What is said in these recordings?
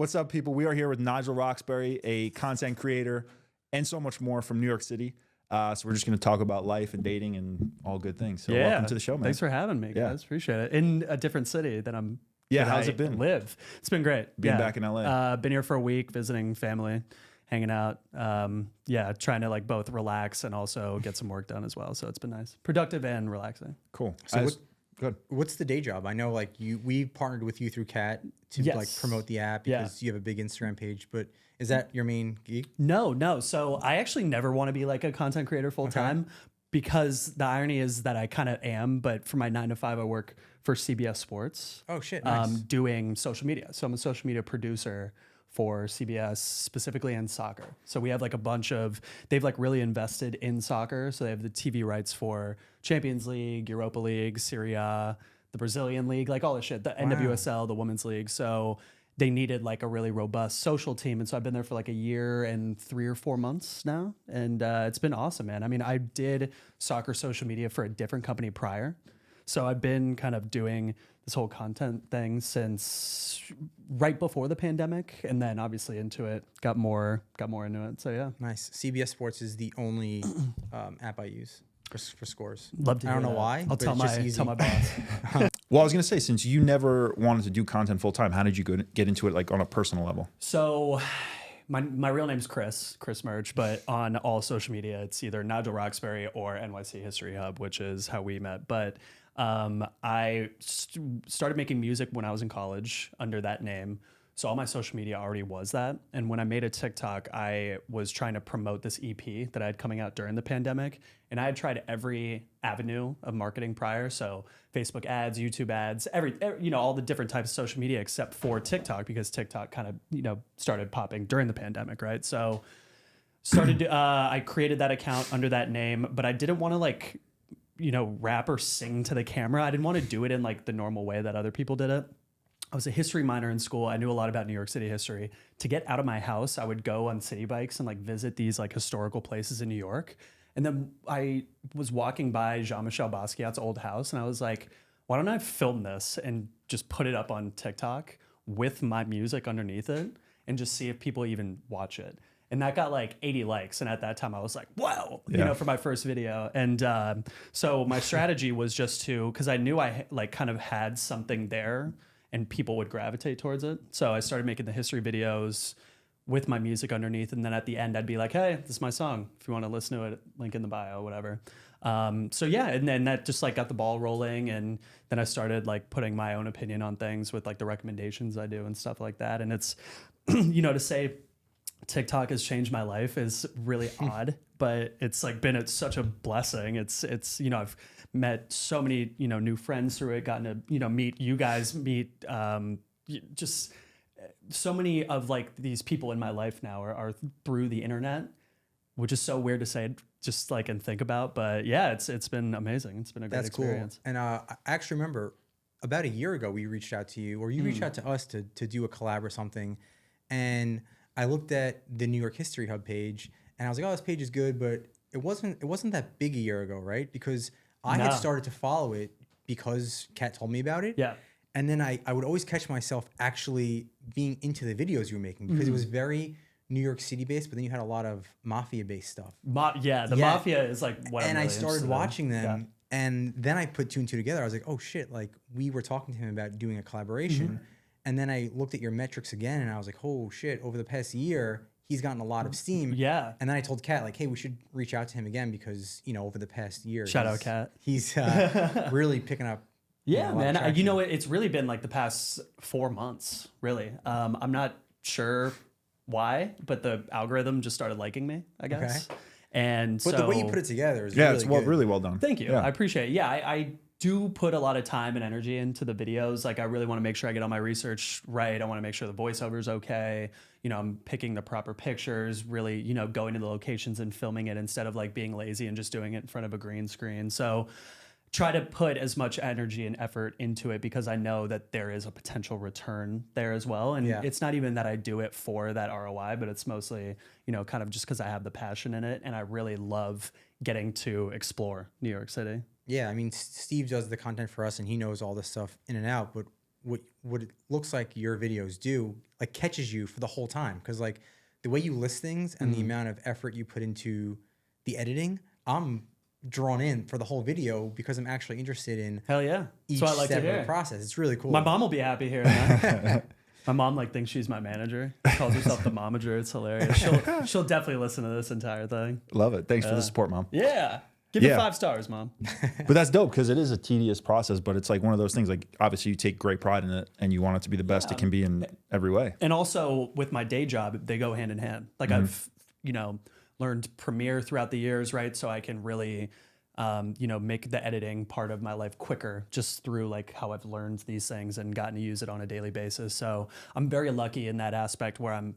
What's up, people? We are here with Nigel Roxbury, a content creator, and so much more from New York City. So we're just going to talk about life and dating and all good things. So welcome to the show, man. Thanks for having me, guys. Appreciate it. In a different city than I'm. Yeah, that how's I it been? Live. It's been great. Being back in LA. Been here for a week, visiting family, hanging out. Trying to like both relax and also get some work done as well. So it's been nice, productive and relaxing. Cool. So good. What's the day job? I know like we partnered with you through Cat to like promote the app because you have a big Instagram page, but is that your main gig? No. So I actually never want to be like a content creator full time because the irony is that I kind of am, but for my 9 to 5, I work for CBS Sports. Oh shit. Nice. Doing social media. So I'm a social media producer for CBS, specifically in soccer. So we have like a bunch of, they've like really invested in soccer. So they have the TV rights for Champions League, Europa League, Serie A, the Brazilian League, like all this shit, the NWSL, the Women's League. So they needed like a really robust social team. And so I've been there for like a year and 3 or 4 months now. And it's been awesome, man. I mean, I did soccer social media for a different company prior. So I've been kind of doing this whole content thing since right before the pandemic, and then obviously into it, got more into it. So yeah, nice. CBS Sports is the only app I use for scores. Love to. I don't know why. I'll tell my boss. Well, I was going to say, since you never wanted to do content full time, how did you get into it like on a personal level? So my real name's Chris Merch, but on all social media, it's either Nigel Roxbury or NYC History Hub, which is how we met. But I started making music when I was in college under that name. So all my social media already was that. And when I made a TikTok, I was trying to promote this EP that I had coming out during the pandemic. And I had tried every avenue of marketing prior. So Facebook ads, YouTube ads, every all the different types of social media except for TikTok, because TikTok kind of, started popping during the pandemic, right? So I created that account under that name, but I didn't want to rap or sing to the camera. I didn't want to do it in like the normal way that other people did it. I was a history minor in school. I knew a lot about New York City history. To get out of my house, I would go on city bikes and like visit these like historical places in New York. And then I was walking by Jean-Michel Basquiat's old house and I was like, why don't I film this and just put it up on TikTok with my music underneath it and just see if people even watch it. And that got like 80 likes. And at that time I was like, wow, for my first video. And so my strategy was just because I knew I like kind of had something there and people would gravitate towards it. So I started making the history videos with my music underneath. And then at the end, I'd be like, hey, this is my song. If you want to listen to it, link in the bio, whatever. And then that just like got the ball rolling. And then I started like putting my own opinion on things with like the recommendations I do and stuff like that. And it's, to say TikTok has changed my life is really odd, but it's like been such a blessing. It's I've met so many new friends through it, gotten to meet you guys, just so many of like these people in my life now are through the internet, which is so weird to say just like and think about, but yeah, it's been amazing. It's been a great experience. Cool. And I actually remember about a year ago we reached out to you, or you reached out to us to do a collab or something, and I looked at the New York History Hub page and I was like, oh, this page is good, but it wasn't that big a year ago, right? Because I had started to follow it because Kat told me about it. Yeah. And then I would always catch myself actually being into the videos you were making because it was very New York City based, but then you had a lot of mafia based stuff. Mafia is like what I'm really I started watching them, Yeah. and then I put 2 and 2 together. I was like, oh shit, like we were talking to him about doing a collaboration. And then I looked at your metrics again and I was like, oh shit, over the past year, he's gotten a lot of steam. Yeah. And then I told Kat, like, hey, we should reach out to him again because, over the past year. Shout out Kat. He's really picking up. Yeah, man. It's really been like the past 4 months, really. I'm not sure why, but the algorithm just started liking me, I guess. Okay. But the way you put it together is really good. Really well done. Thank you. Yeah. I appreciate it. Yeah, I do put a lot of time and energy into the videos. Like I really want to make sure I get all my research right. I want to make sure the voiceover is okay. I'm picking the proper pictures, really, going to the locations and filming it instead of like being lazy and just doing it in front of a green screen. So try to put as much energy and effort into it because I know that there is a potential return there as well. And it's not even that I do it for that ROI, but it's mostly, kind of just because I have the passion in it and I really love getting to explore New York City. Yeah, I mean, Steve does the content for us and he knows all this stuff in and out, but what it looks like your videos do, like catches you for the whole time. Because like the way you list things and the amount of effort you put into the editing, I'm drawn in for the whole video because I'm actually interested in Hell yeah. each That's what I like step to of hear. the process. It's really cool. My mom will be happy hearing that. My mom like thinks she's my manager. Calls herself the momager. It's hilarious. She'll definitely listen to this entire thing. Love it. Thanks for the support, Mom. Yeah. Give it 5 stars, Mom. But that's dope because it is a tedious process, but it's like one of those things, like obviously you take great pride in it and you want it to be the best it can be in every way. And also with my day job, they go hand in hand. Like I've, learned Premiere throughout the years, right? So I can really, make the editing part of my life quicker just through like how I've learned these things and gotten to use it on a daily basis. So I'm very lucky in that aspect where I'm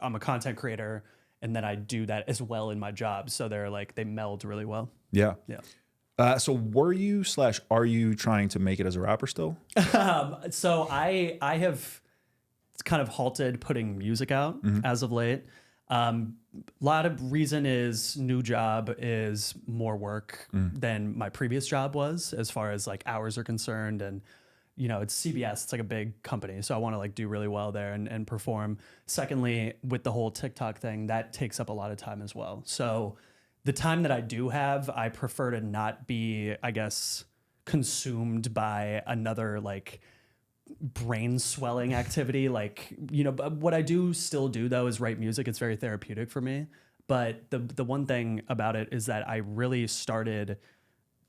a content creator and then I do that as well in my job. So they meld really well. Yeah. Yeah. So were you / are you trying to make it as a rapper still? So I have kind of halted putting music out as of late. A lot of reason is new job is more work than my previous job was as far as like hours are concerned. And, it's CBS, it's like a big company. So I want to like do really well there and perform. Secondly, with the whole TikTok thing, that takes up a lot of time as well. So the time that I do have, I prefer to not be, I guess, consumed by another like brain swelling activity. Like, what I do still do though is write music. It's very therapeutic for me. But the one thing about it is that I really started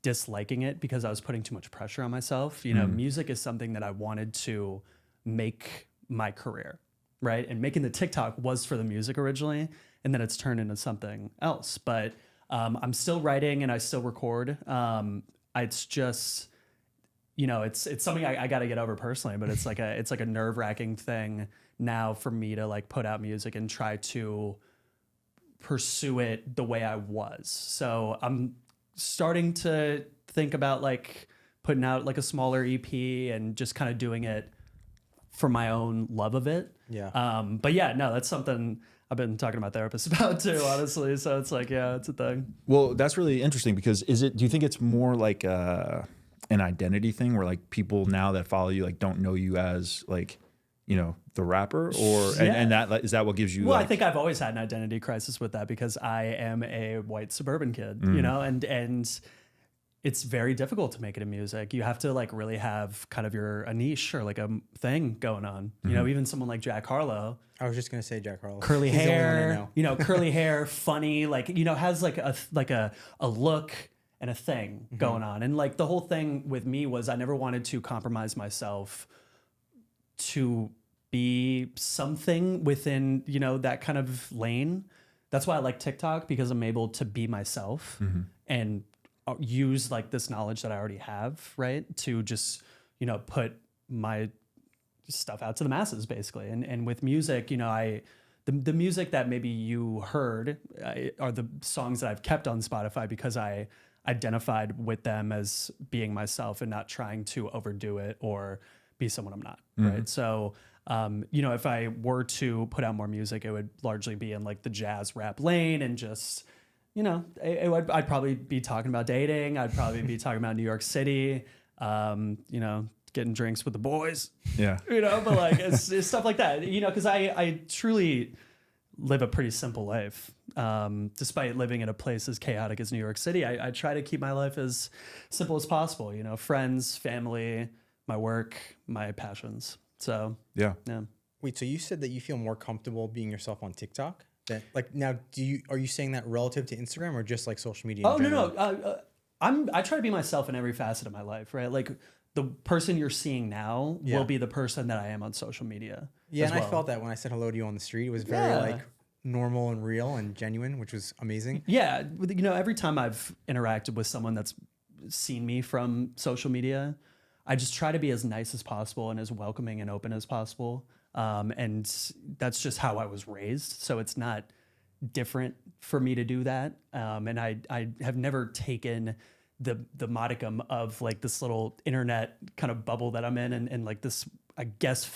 disliking it because I was putting too much pressure on myself. Music is something that I wanted to make my career, right? And making the TikTok was for the music originally, and then it's turned into something else. But I'm still writing and I still record. It's just, it's something I got to get over personally, but it's like a nerve-wracking thing now for me to like put out music and try to pursue it the way I was. So I'm starting to think about like putting out like a smaller EP and just kind of doing it for my own love of it. Yeah. But yeah, no, that's something I've been talking to my therapist about too, honestly. So it's like, yeah, it's a thing. Well, that's really interesting because do you think it's more like an identity thing where like people now that follow you like don't know you as like, the rapper or and that is that what gives you I think I've always had an identity crisis with that because I am a white suburban kid, and it's very difficult to make it in music. You have to like really have kind of a niche or like a thing going on. Even someone like Jack Harlow. I was just gonna say Jack Harlow. Curly hair, curly hair, funny, like has like a look and a thing going on. And like the whole thing with me was I never wanted to compromise myself to be something within, that kind of lane. That's why I like TikTok because I'm able to be myself and use like this knowledge that I already have, right? To just, put my stuff out to the masses basically. And with music, the music that maybe you heard are the songs that I've kept on Spotify because I identified with them as being myself and not trying to overdo it or be someone I'm not, right? So, if I were to put out more music, it would largely be in like the jazz rap lane and just, I'd probably be talking about dating. I'd probably be talking about New York City, getting drinks with the boys. Yeah. But like it's stuff like that, because I truly live a pretty simple life. Despite living in a place as chaotic as New York City, I try to keep my life as simple as possible, friends, family, my work, my passions. So yeah. Wait, so you said that you feel more comfortable being yourself on TikTok? That like now, are you saying that relative to Instagram or just like social media? Oh no. I try to be myself in every facet of my life, right? Like the person you're seeing now will be the person that I am on social media. Yeah, and I felt that when I said hello to you on the street. It was very like normal and real and genuine, which was amazing. Yeah, every time I've interacted with someone that's seen me from social media, I just try to be as nice as possible and as welcoming and open as possible. And that's just how I was raised. So it's not different for me to do that. And I have never taken the modicum of like this little internet kind of bubble that I'm in and like this, I guess,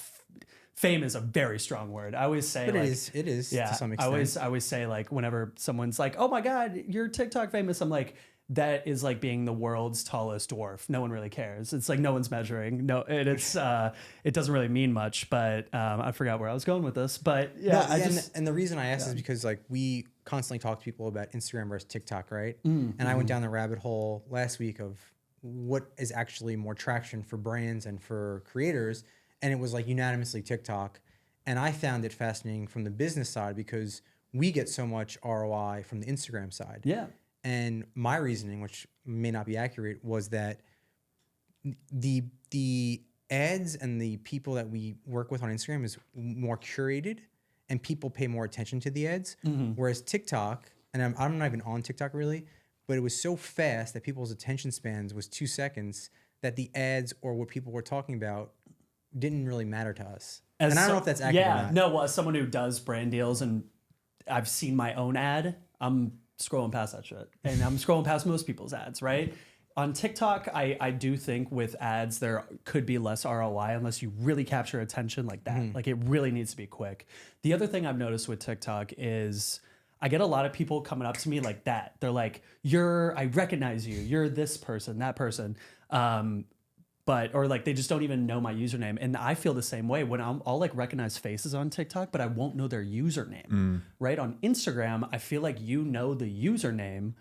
fame is a very strong word. I always say, but like, it is to some extent. I always say like whenever someone's like, "Oh my God, you're TikTok famous," I'm like, that is like being the world's tallest dwarf. No one really cares. It's like no one's measuring. No, and it's it doesn't really mean much. But I forgot where I was going with this. But yeah, No, and the reason I asked is because like we constantly talk to people about Instagram versus TikTok, right? And I went down the rabbit hole last week of what is actually more traction for brands and for creators, and it was like unanimously TikTok. And I found it fascinating from the business side because we get so much ROI from the Instagram side. Yeah. And my reasoning, which may not be accurate, was that the ads and the people that we work with on Instagram is more curated, and people pay more attention to the ads. Whereas TikTok, and I'm not even on TikTok really, but it was so fast that people's attention spans was 2 seconds that the ads or what people were talking about didn't really matter to us. And I don't know if that's accurate or not. No, well, as someone who does brand deals and I've seen my own ad, I'm scrolling past that shit. And I'm scrolling past most people's ads, right? On TikTok, I do think with ads, there could be less ROI unless you really capture attention like that. Like it really needs to be quick. The other thing I've noticed with TikTok is I get a lot of people coming up to me like that. They're like, I recognize you. You're this person, that person. Or like they just don't even know my username. And I feel the same way when I'll like recognize faces on TikTok, but I won't know their username, right? On Instagram, I feel like you know the username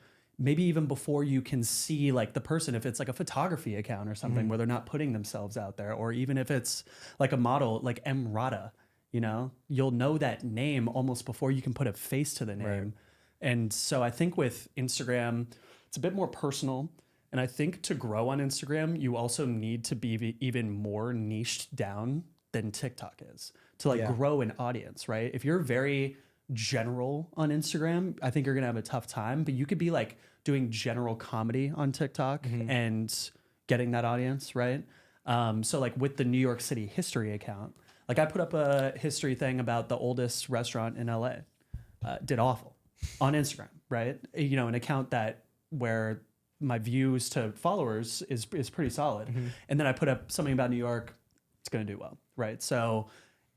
maybe even before you can see like the person, if it's like a photography account or something where they're not putting themselves out there, or even if it's like a model like M. Rada, you know, you'll know that name almost before you can put a face to the name. Right. And so I think with Instagram, it's a bit more personal. And I think to grow on Instagram, you also need to be even more niched down than TikTok is to like grow an audience, right? If you're very general on Instagram, I think you're going to have a tough time, but you could be like doing general comedy on TikTok and getting that audience, right? So like with the New York City history account, like I put up a history thing about the oldest restaurant in LA, did awful on Instagram, right? You know, an account that where my views to followers is pretty solid. And then I put up something about New York, it's going to do well, right? So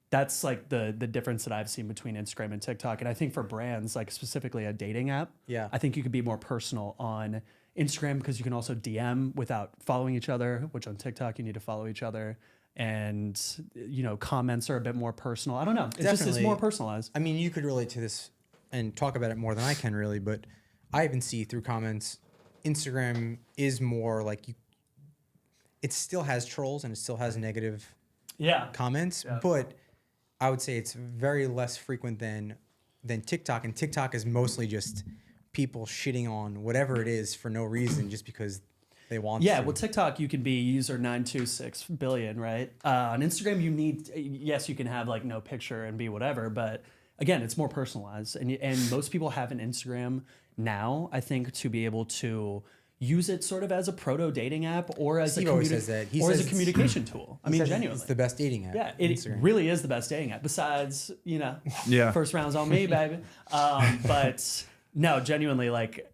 that's like the difference that I've seen between Instagram and TikTok. And I think for brands, like specifically a dating app, I think you could be more personal on Instagram because you can also DM without following each other, which on TikTok you need to follow each other. And, you know, comments are a bit more personal. I don't know. It's more personalized. I mean, you could relate to this and talk about it more than I can really, but I even see through comments, Instagram is more like it still has trolls and it still has negative comments, but I would say it's very less frequent than TikTok, and TikTok is mostly just people shitting on whatever it is for no reason just because they want to. Yeah, well, TikTok, you can be user 926 billion, right? On Instagram, you need, yes, you can have like no picture and be whatever, but again, it's more personalized. And most people have an Instagram now, I think, to be able to use it sort of as a proto dating app or as Steve always says that. As a communication tool. I mean, genuinely. It's the best dating app. Yeah, it really is the best dating app. Besides, you know, first round's on me, baby. But no, genuinely, like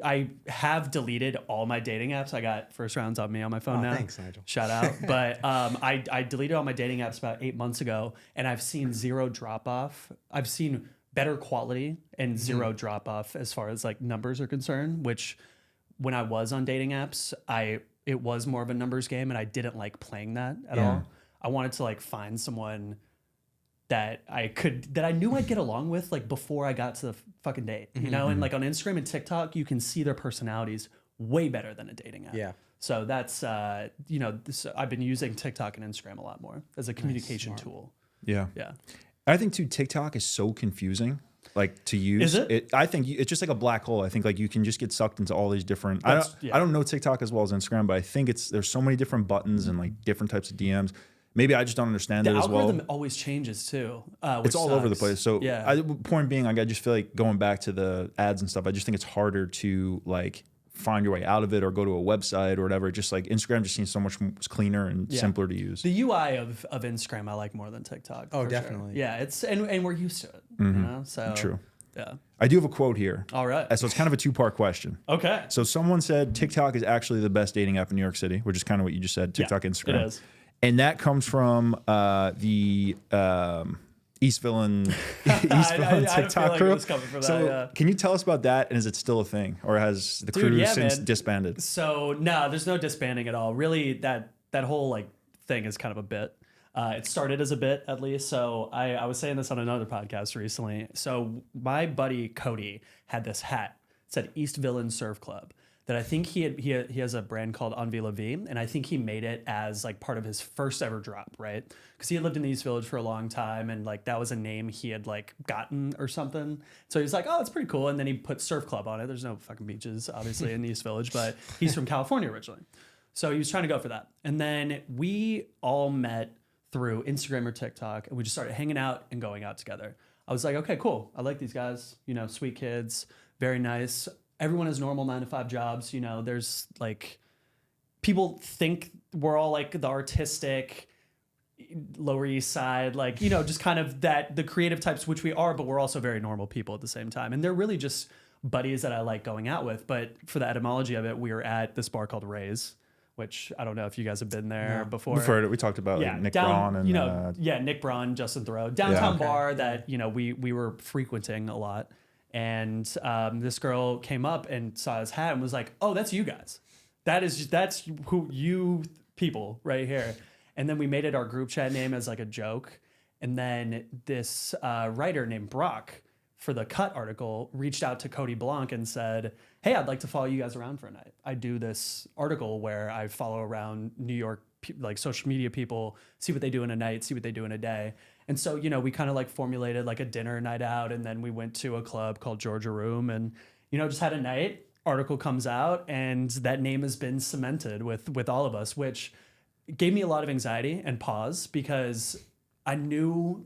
I have deleted all my dating apps. I got first rounds on me on my phone now. Thanks, Nigel. Shout out. But I deleted all my dating apps about 8 months ago, and I've seen zero drop off. I've seen better quality and zero drop off as far as like numbers are concerned, which when I was on dating apps, it was more of a numbers game, and I didn't like playing that at all. I wanted to like find someone that I knew I'd get along with like before I got to the fucking date, you know? And like on Instagram and TikTok, you can see their personalities way better than a dating app. Yeah. So that's, you know, I've been using TikTok and Instagram a lot more as a communication tool. Yeah. Yeah. I think too, TikTok is so confusing, like to use. Is it? I think it's just like a black hole. I think like you can just get sucked into all these different. I don't know TikTok as well as Instagram, but I think there's so many different buttons and like different types of DMs. Maybe I just don't understand it as well. The algorithm always changes too. It's all over the place. So point being, like I just feel like going back to the ads and stuff, I just think it's harder to like find your way out of it or go to a website or whatever. Just like Instagram just seems so much cleaner and simpler to use. The UI of Instagram I like more than TikTok. Oh, definitely. Sure. Yeah, it's and we're used to it. You know? So True. Yeah. I do have a quote here. All right. So it's kind of a two-part question. Okay. So someone said TikTok is actually the best dating app in New York City, which is kind of what you just said, TikTok, Instagram. It is. And that comes from the East Villain, I TikTok feel like it crew. was coming from that, So yeah. can you tell us about that? And is it still a thing, or has the crew since man. disbanded? So no, there's no disbanding at all. Really, that whole like thing is kind of a bit. It started as a bit, at least. So I was saying this on another podcast recently. So my buddy Cody had this hat. It said East Villain Surf Club. That I think he has a brand called Envie La Vie, and I think he made it as like part of his first ever drop, right? Because he had lived in the East Village for a long time, and like that was a name he had like gotten or something. So he was like, oh, it's pretty cool, and then he put Surf Club on it. There's no fucking beaches, obviously, in the East Village, but he's from California originally, so he was trying to go for that. And then we all met through Instagram or TikTok, and we just started hanging out and going out together. I was like, okay, cool. I like these guys, sweet kids, very nice. Everyone has normal 9-to-5 jobs. There's like, people think we're all like the artistic Lower East Side, like, just kind of the creative types, which we are, but we're also very normal people at the same time. And they're really just buddies that I like going out with. But for the etymology of it, we were at this bar called Ray's, which I don't know if you guys have been there before. We've heard it. We talked about like Nick Braun and Nick Braun, Justin Thoreau, downtown bar that we were frequenting a lot. And this girl came up and saw his hat and was like, "Oh, that's you guys. That's who you people right here." And then we made it our group chat name as like a joke. And then this writer named Brock for the Cut article reached out to Cody Blanc and said, "Hey, I'd like to follow you guys around for a night. I do this article where I follow around New York like social media people, see what they do in a night, see what they do in a day." And so, we kind of like formulated like a dinner night out, and then we went to a club called Georgia Room and, just had a night. Article comes out, and that name has been cemented with all of us, which gave me a lot of anxiety and pause because I knew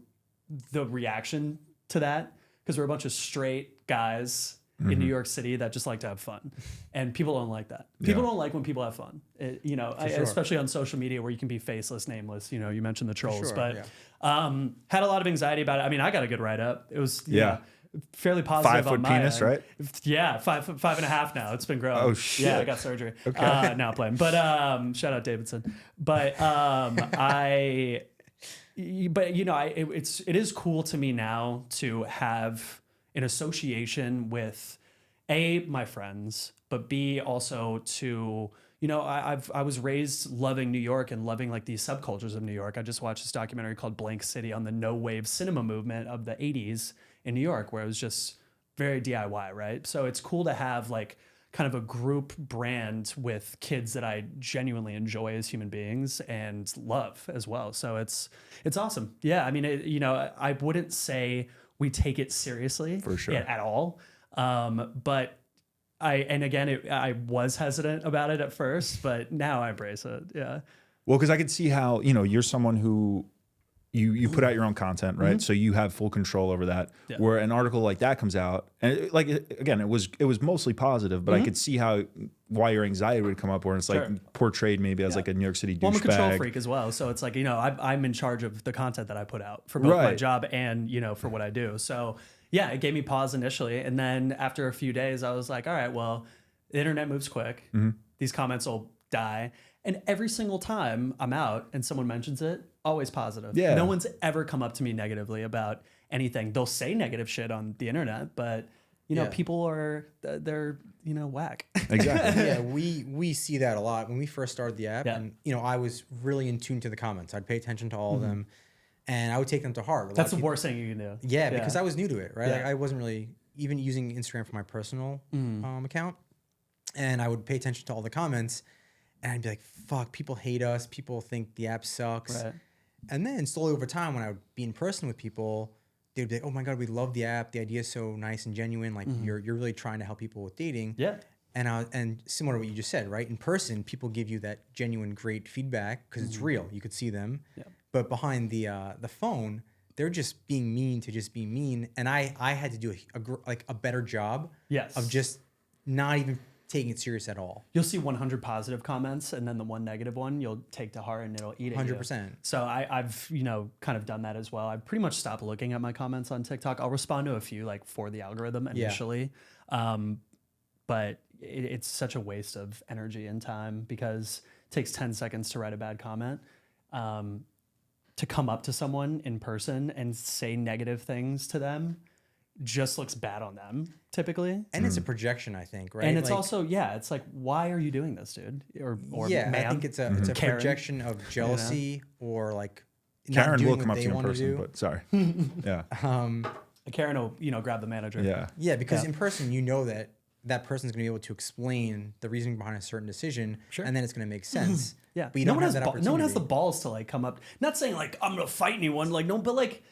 the reaction to that because we're a bunch of straight guys in New York City that just like to have fun, and people don't like that. People don't like when people have fun, especially on social media where you can be faceless, nameless. You mentioned the trolls, but had a lot of anxiety about it. I mean, I got a good write up. It was fairly positive. 5 foot penis, right? Yeah, 5.5 now. It's been growing. Oh shit! Yeah, I got surgery. Okay, now I'm playing. But shout out Davidson. But it is cool to me now to have an association with my friends, but B, also to, I was raised loving New York and loving like these subcultures of New York. I just watched this documentary called Blank City on the no wave cinema movement of the 80s in New York, where it was just very DIY, right? So it's cool to have like kind of a group brand with kids that I genuinely enjoy as human beings and love as well. So it's awesome. Yeah. I mean, I wouldn't say we take it seriously for sure at all. But I was hesitant about it at first, but now I embrace it. Yeah. Well, because I could see how, you're someone who you put out your own content, right? Mm-hmm. So you have full control over that. Yeah. Where an article like that comes out, and it was mostly positive, but I could see why your anxiety would come up, where it's like portrayed maybe as like a New York City douchebag. Well, I'm a control freak as well, so it's like I'm in charge of the content that I put out for both my job and for what I do. So yeah, it gave me pause initially, and then after a few days, I was like, all right, well, the internet moves quick. Mm-hmm. These comments will die. And every single time I'm out and someone mentions it, always positive. Yeah. No one's ever come up to me negatively about anything. They'll say negative shit on the internet, but people they're whack. Exactly. Yeah, we see that a lot when we first started the app, and I was really in tune to the comments. I'd pay attention to all of them, and I would take them to heart. That's the worst thing you can do. Yeah, because I was new to it, right? Yeah. Like I wasn't really even using Instagram for my personal account, and I would pay attention to all the comments. And I'd be like, fuck, people hate us. People think the app sucks. Right. And then slowly over time, when I would be in person with people, they'd be like, oh my God, we love the app. The idea is so nice and genuine. Like you're really trying to help people with dating. Yeah. And similar to what you just said, right? In person, people give you that genuine, great feedback because it's real. You could see them. Yeah. But behind the phone, they're just being mean to just be mean. And I had to do a better job of just not even taking it serious at all. You'll see 100 positive comments, and then the one negative one you'll take to heart, and it'll eat at 100%. You. So I've kind of done that as well. I've pretty much stopped looking at my comments on TikTok. I'll respond to a few like for the algorithm initially, but it's such a waste of energy and time because it takes 10 seconds to write a bad comment. to come up to someone in person and say negative things to them just looks bad on them typically. And it's a projection, I think, right? And it's Like, also, it's like, why are you doing this, dude? Or yeah, ma'am? I think it's a Karen. projection of jealousy or like Karen not doing will come what up to they you in want to person, do. but sorry. Yeah. Karen will, grab the manager. Yeah. Yeah, because in person, you know that that person's going to be able to explain the reasoning behind a certain decision, and then it's going to make sense. Yeah. But you don't have that opportunity. No one has the balls to like come up, not saying like, I'm going to fight anyone. Like, no, but like,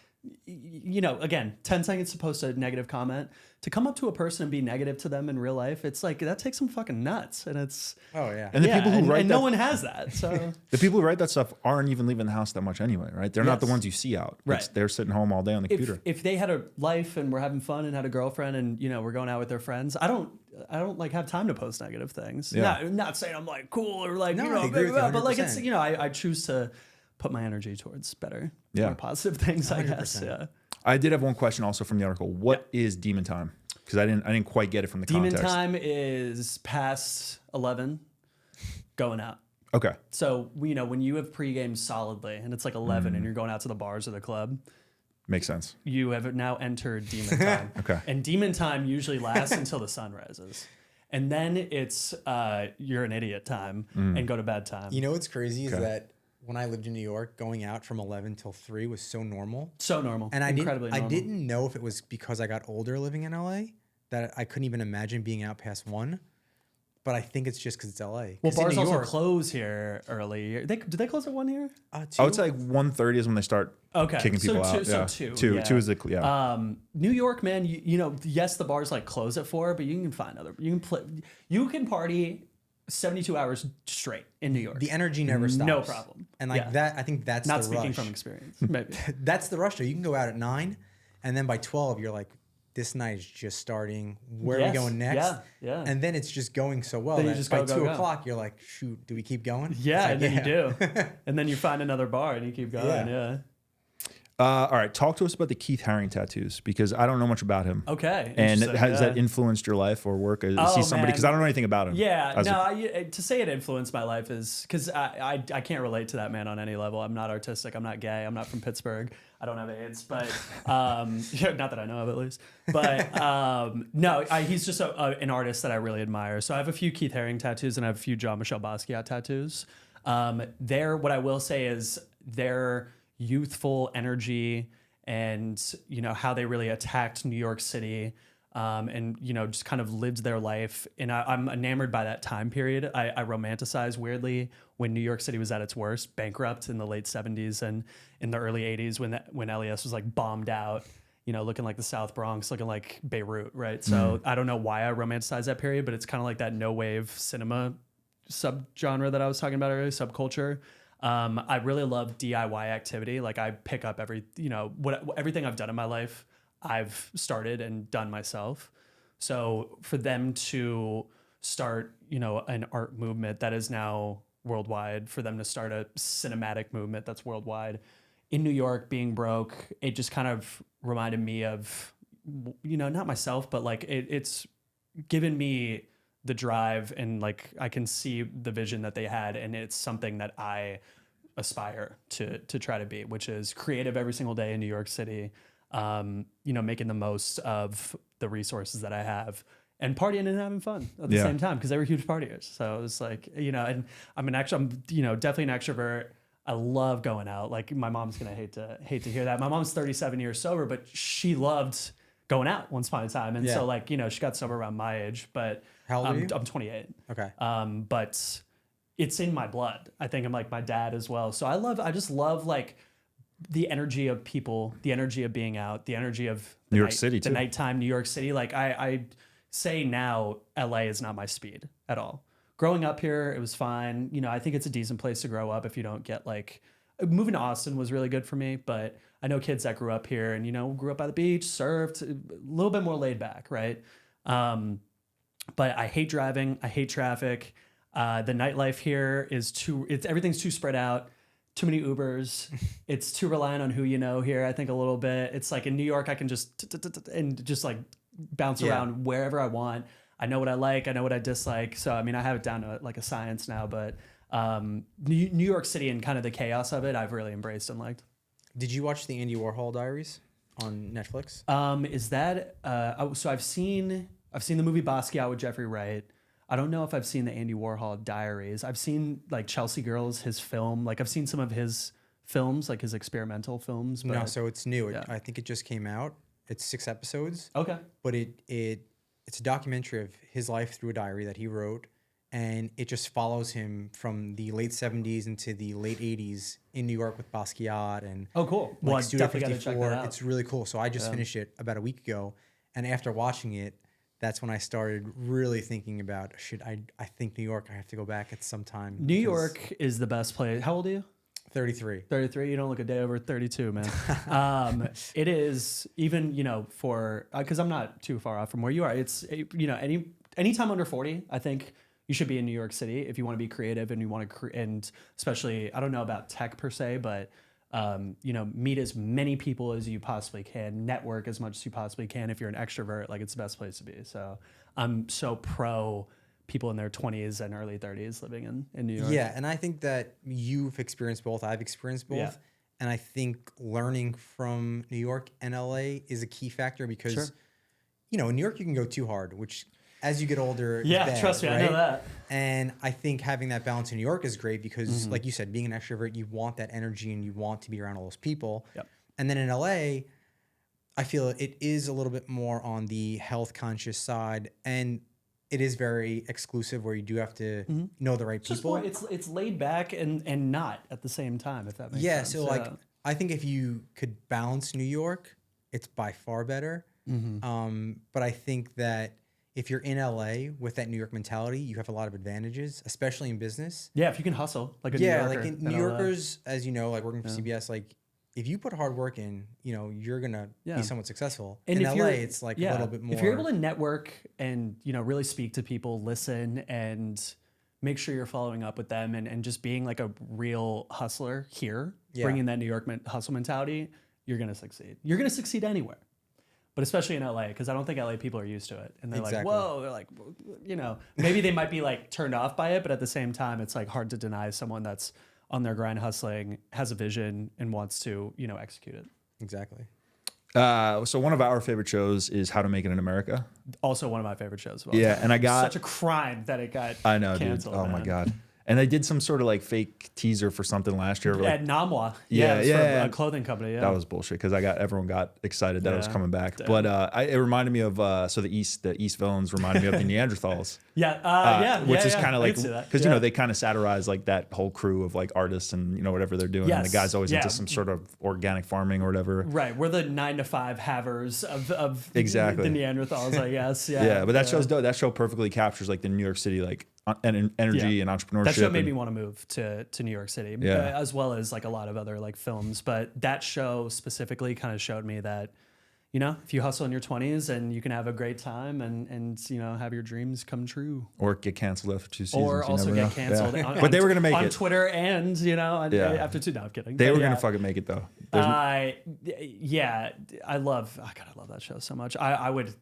again, 10 seconds to post a negative comment, to come up to a person and be negative to them in real life. It's like, that takes some fucking nuts. And it's, Oh, yeah. And the people who write and that, no one has that. So the people who write that stuff aren't even leaving the house that much anyway, right? They're not the Yes. ones you see out. Right. They're sitting home all day on the computer. if they had a life and were having fun and had a girlfriend and, we're going out with their friends, I don't like have time to post negative things. Yeah. Not saying I'm like cool or like, No, I agree with you but like it's, 100%. I choose to put my energy towards better, Yeah. more positive things, I guess. 100%. Yeah. I did have one question also from the article. What is demon time? Because I didn't quite get it from the Demon context. time is past 11 going out. Okay. So, when you have pregame solidly and it's like 11 and you're going out to the bars or the club, Makes sense. you have now entered demon time. Okay. And demon time usually lasts until the sun rises. And then it's you're an idiot time and go to bed time. You know what's crazy is that when I lived in New York, going out from 11 till 3 was so normal. So normal. And Incredibly normal. I didn't know if it was because I got older living in LA that I couldn't even imagine being out past 1. But I think it's just because it's LA. Well, 'Cause in bars New also York, close here early. Do they close at 1 here? 2? I would say like 1:30 is when they start kicking people so out. two, Yeah. so two. Two. Yeah. Two is the New York, man. Yes, the bars like close at 4, but you can find other. You can play. You can party 72 hours straight in New York. the energy never stops. No problem. And like Yeah. that, I think that's Not the speaking rush. from experience. Maybe. That's the rush though. You can go out at 9 and then by 12 you're like, this night is just starting. Where are Yes. we going next? Yeah, yeah. And then it's just going so well Then you that just by go, 2 go, go. o'clock you're like, shoot, do we keep going? Yeah, and It's then like, you do. And then you find another bar and you keep going. Yeah. Yeah. All right. Talk to us about the Keith Haring tattoos because I don't know much about him. Okay. And interesting, has yeah. that influenced your life or work? Is Oh, he somebody? Because I don't know anything about him. Yeah, As to say it influenced my life is because I can't relate to that man on any level. I'm not artistic. I'm not gay. I'm not from Pittsburgh. I don't have AIDS, but not that I know of at least. But no, he's just an artist that I really admire. So I have a few Keith Haring tattoos and I have a few Jean-Michel Basquiat tattoos. What I will say is their youthful energy and how they really attacked New York City. And just kind of lived their life, and I'm enamored by that time period. I romanticize weirdly when New York City was at its worst, bankrupt in the late '70s and in the early '80s when LES was like bombed out, looking like the South Bronx, looking like Beirut, right? So I don't know why I romanticize that period, but it's kind of like that no wave cinema subgenre that I was talking about earlier, subculture. I really love DIY activity. Like I pick up everything I've done in my life. I've started and done myself. So for them to start, an art movement that is now worldwide, for them to start a cinematic movement that's worldwide in New York being broke, it just kind of reminded me of, not myself, but like it's given me the drive and like I can see the vision that they had. And it's something that I aspire to try to be, which is creative every single day in New York City. Making the most of the resources that I have and partying and having fun at the same time because they were huge partiers. So it was like, and I'm definitely an extrovert. I love going out. Like my mom's gonna hate to hear that. My mom's 37 years sober, but she loved going out once upon a time. And so like, she got sober around my age, but How old are you? I'm 28. Okay. But it's in my blood. I think I'm like my dad as well. So I just love like the energy of people, the energy of being out, the energy of New York City the too. nighttime New York City. Like I say now, LA is not my speed at all. Growing up here, it was fine. I think it's a decent place to grow up if you don't get like moving to Austin was really good for me. But I know kids that grew up here and grew up by the beach, surfed, a little bit more laid back, right? But I hate driving. I hate traffic. The nightlife here is everything's too spread out. Too many Ubers. It's too reliant on who you know here, I think a little bit. It's like in New York, I can just like bounce around wherever I want. I know what I like. I know what I dislike. So, I mean, I have it down to like a science now, but New York City and kind of the chaos of it, I've really embraced and liked. Did you watch the Andy Warhol Diaries on Netflix? Is that so I've seen the movie Basquiat with Jeffrey Wright. I don't know if I've seen the Andy Warhol Diaries. I've seen like Chelsea Girls, his film. Like I've seen some of his films, like his experimental films. But No, so it's new. yeah. I think it just came out. It's 6 episodes. Okay. But it's a documentary of his life through a diary that he wrote, and it just follows him from the late 70s into the late 80s in New York with Basquiat and Oh, cool. Well, I Studio definitely got to check 54. that out. It's really cool. So I just finished it about a week ago, and after watching it, that's when I started really thinking about I think New York, I have to go back at some time. New York is the best place. How old are you? 33. 33. You don't look a day over 32, man. It is even, for, because I'm not too far off from where you are. It's, anytime under 40, I think you should be in New York City if you want to be creative and you want to, and especially, I don't know about tech per se, but, meet as many people as you possibly can, network as much as you possibly can. If you're an extrovert, like it's the best place to be. So I'm so pro people in their 20s and early 30s living in New York. Yeah, and I think that you've experienced both. I've experienced both. Yeah. And I think learning from New York and LA is a key factor because, Sure. In New York you can go too hard, which as you get older, is Yeah, bad, trust me, right? I know that. And I think having that balance in New York is great because, like you said, being an extrovert, you want that energy and you want to be around all those people. Yep. And then in LA, I feel it is a little bit more on the health conscious side, and it is very exclusive where you do have to know the right It's just people. more, it's laid back and not at the same time, if that makes Yeah, sense. so like I think if you could balance New York, it's by far better. But I think that if you're in LA with that New York mentality, you have a lot of advantages, especially in business. yeah, if you can hustle like a New Yeah, Yorker. like in then New I'll, Yorkers, as you know, like working for CBS, like if you put hard work in, you're gonna Yeah. be somewhat successful. And in if LA, you're- it's like a little bit more. If you're able to network and really speak to people, listen, and make sure you're following up with them, and just being like a real hustler here, Yeah. bringing that New York hustle mentality, you're gonna succeed. You're gonna succeed anywhere, but especially in LA, because I don't think LA people are used to it, and they're Exactly. like, whoa, they're like, maybe they might be like turned off by it, but at the same time, it's like hard to deny someone that's on their grind, hustling, has a vision, and wants to execute it. Exactly. So one of our favorite shows is How to Make It in America. Also one of my favorite shows. Of all Yeah, time. and I got such a crime that it got I know, canceled. dude. Oh my man. god. And they did some sort of like fake teaser for something last year. Like, At Namwa. Yeah, it was yeah. for a clothing company. Yeah. that was bullshit because everyone got excited that it was Yeah. coming back. Damn. But it reminded me of the East villains reminded me of the Neanderthals. Which is kind of like because they kind of satirize like that whole crew of like artists and whatever they're doing. And the Yes. guy's always Yeah. into some sort of organic farming or whatever. Right. We're the 9 to 5 havers of Exactly. the Neanderthals, I guess. Yeah. Yeah, but that show's dope. That show perfectly captures like the New York City like energy and entrepreneurship. That show made and- me want to move to New York City, Yeah. as well as like a lot of other like films. But that show specifically kind of showed me that, if you hustle in your 20s and you can have a great time and have your dreams come true. or get canceled after 2 seasons. Or you also never get know. canceled. Yeah. But they were gonna make on it. Twitter and after 2. No, I'm kidding. They But were yeah. gonna fucking make it though. There's- I love that show so much. I would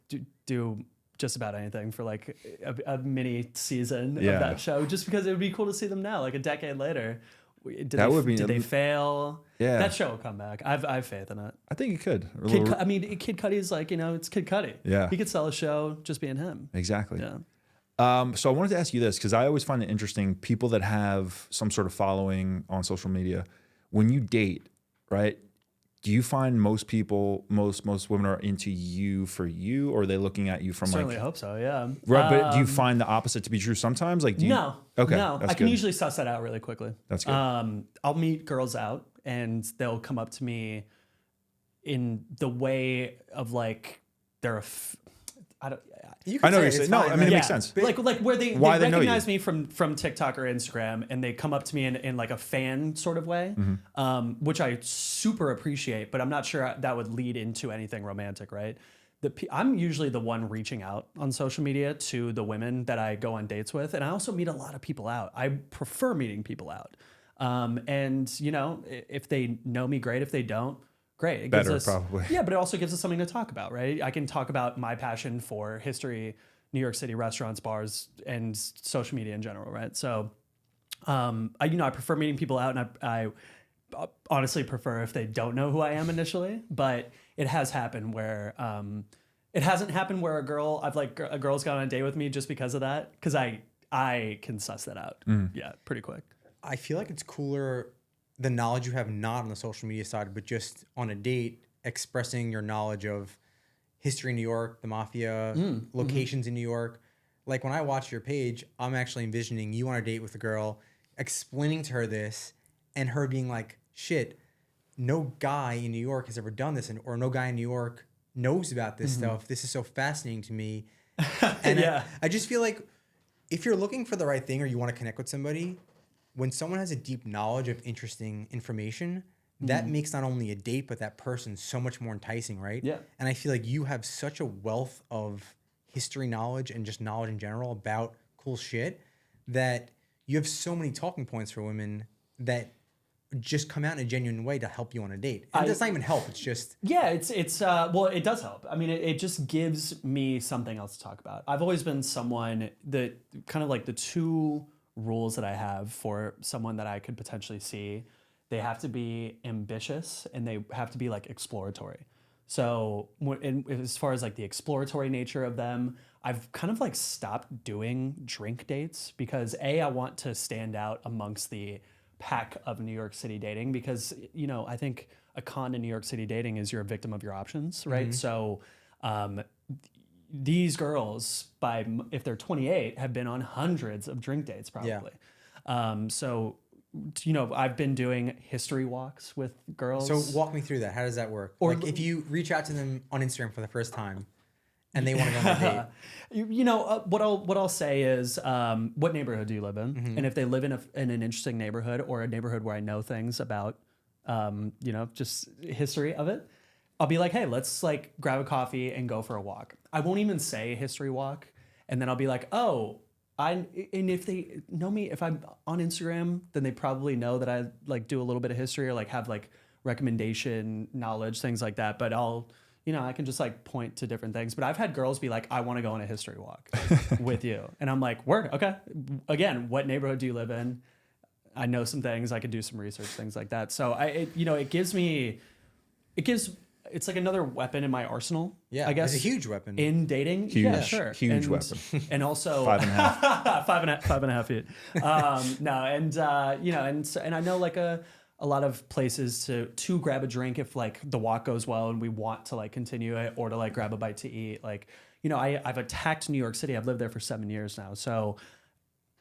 do just about anything for like a mini season Yeah. of that show, just because it would be cool to see them now, like a decade later. Did That they fail? Yeah. That show will come back. I have faith in it. I think you could. Kid Cudi's like, it's Kid Cudi. Yeah. He could sell a show just being him. Exactly. Yeah. So I wanted to ask you this because I always find it interesting. People that have some sort of following on social media, when you date, right? Do you find most women are into you for you, or are they looking at you from Certainly like? hope so. Yeah. Right, but do you find the opposite to be true sometimes? Like, do you? No. Okay. No. That's I can good. usually suss that out really quickly. That's good. I'll meet girls out and they'll come up to me in the way of like they're You I know say what you're it's saying. No, fine, I mean, right? it makes sense. Like where they Why they know you. recognize me from TikTok or Instagram, and they come up to me in like a fan sort of way, which I super appreciate. But I'm not sure that would lead into anything romantic, right? I'm usually the one reaching out on social media to the women that I go on dates with, and I also meet a lot of people out. I prefer meeting people out, and if they know me, great. If they don't, great. It Better, gives us, probably. Yeah, but it also gives us something to talk about, right? I can talk about my passion for history, New York City restaurants, bars, and social media in general, right? So, I prefer meeting people out, and honestly prefer if they don't know who I am initially, but it has happened where it hasn't happened where a girl's gone on a date with me just because of that, because I can suss that out. Yeah, pretty quick. I feel like it's cooler the knowledge you have not on the social media side, but just on a date, expressing your knowledge of history in New York, the mafia, locations in New York. Like when I watch your page, I'm actually envisioning you on a date with a girl, explaining to her this, and her being like, shit, no guy in New York has ever done this, or no guy in New York knows about this stuff. This is so fascinating to me. And Yeah. I just feel like if you're looking for the right thing or you want to connect with somebody, when someone has a deep knowledge of interesting information, that makes not only a date, but that person so much more enticing, right? Yeah. And I feel like you have such a wealth of history knowledge and just knowledge in general about cool shit that you have so many talking points for women that just come out in a genuine way to help you on a date. And it does not even help. It's just... Yeah, it's well, it does help. I mean, it just gives me something else to talk about. I've always been someone that kind of like the two rules that I have for someone that I could potentially see, they have to be ambitious and they have to be like exploratory. So as far as like the exploratory nature of them, I've kind of like stopped doing drink dates because I want to stand out amongst the pack of New York City dating, because, you know, I think a con to New York City dating is you're a victim of your options, right? So these girls, if they're 28, have been on hundreds of drink dates probably. So, you know, I've been doing history walks with girls. So walk me through that. How does that work? Or like if you reach out to them on Instagram for the first time and they want to go on a date. You know, what I'll say is, what neighborhood do you live in? And if they live in an interesting neighborhood or a neighborhood where I know things about, you know, just history of it, I'll be like, hey, let's like grab a coffee and go for a walk. I won't even say history walk. And then I'll be like, oh, and if they know me, if I'm on Instagram, then they probably know that I like do a little bit of history or like have like recommendation knowledge, things like that. But you know, I can just like point to different things. But I've had girls be like, I want to go on a history walk with you. And I'm like, word, okay. Again, what neighborhood do you live in? I know some things, I could do some research, things like that. So it's like another weapon in my arsenal. Yeah, I guess it's a huge weapon. in dating. Huge, yeah, sure. huge weapon. And also 5.5. 5.5 feet. No, and you know, and I know like a lot of places to grab a drink if like the walk goes well and we want to like continue it, or to like grab a bite to eat. Like, you know, I've attacked New York City. I've lived there for 7 years now, so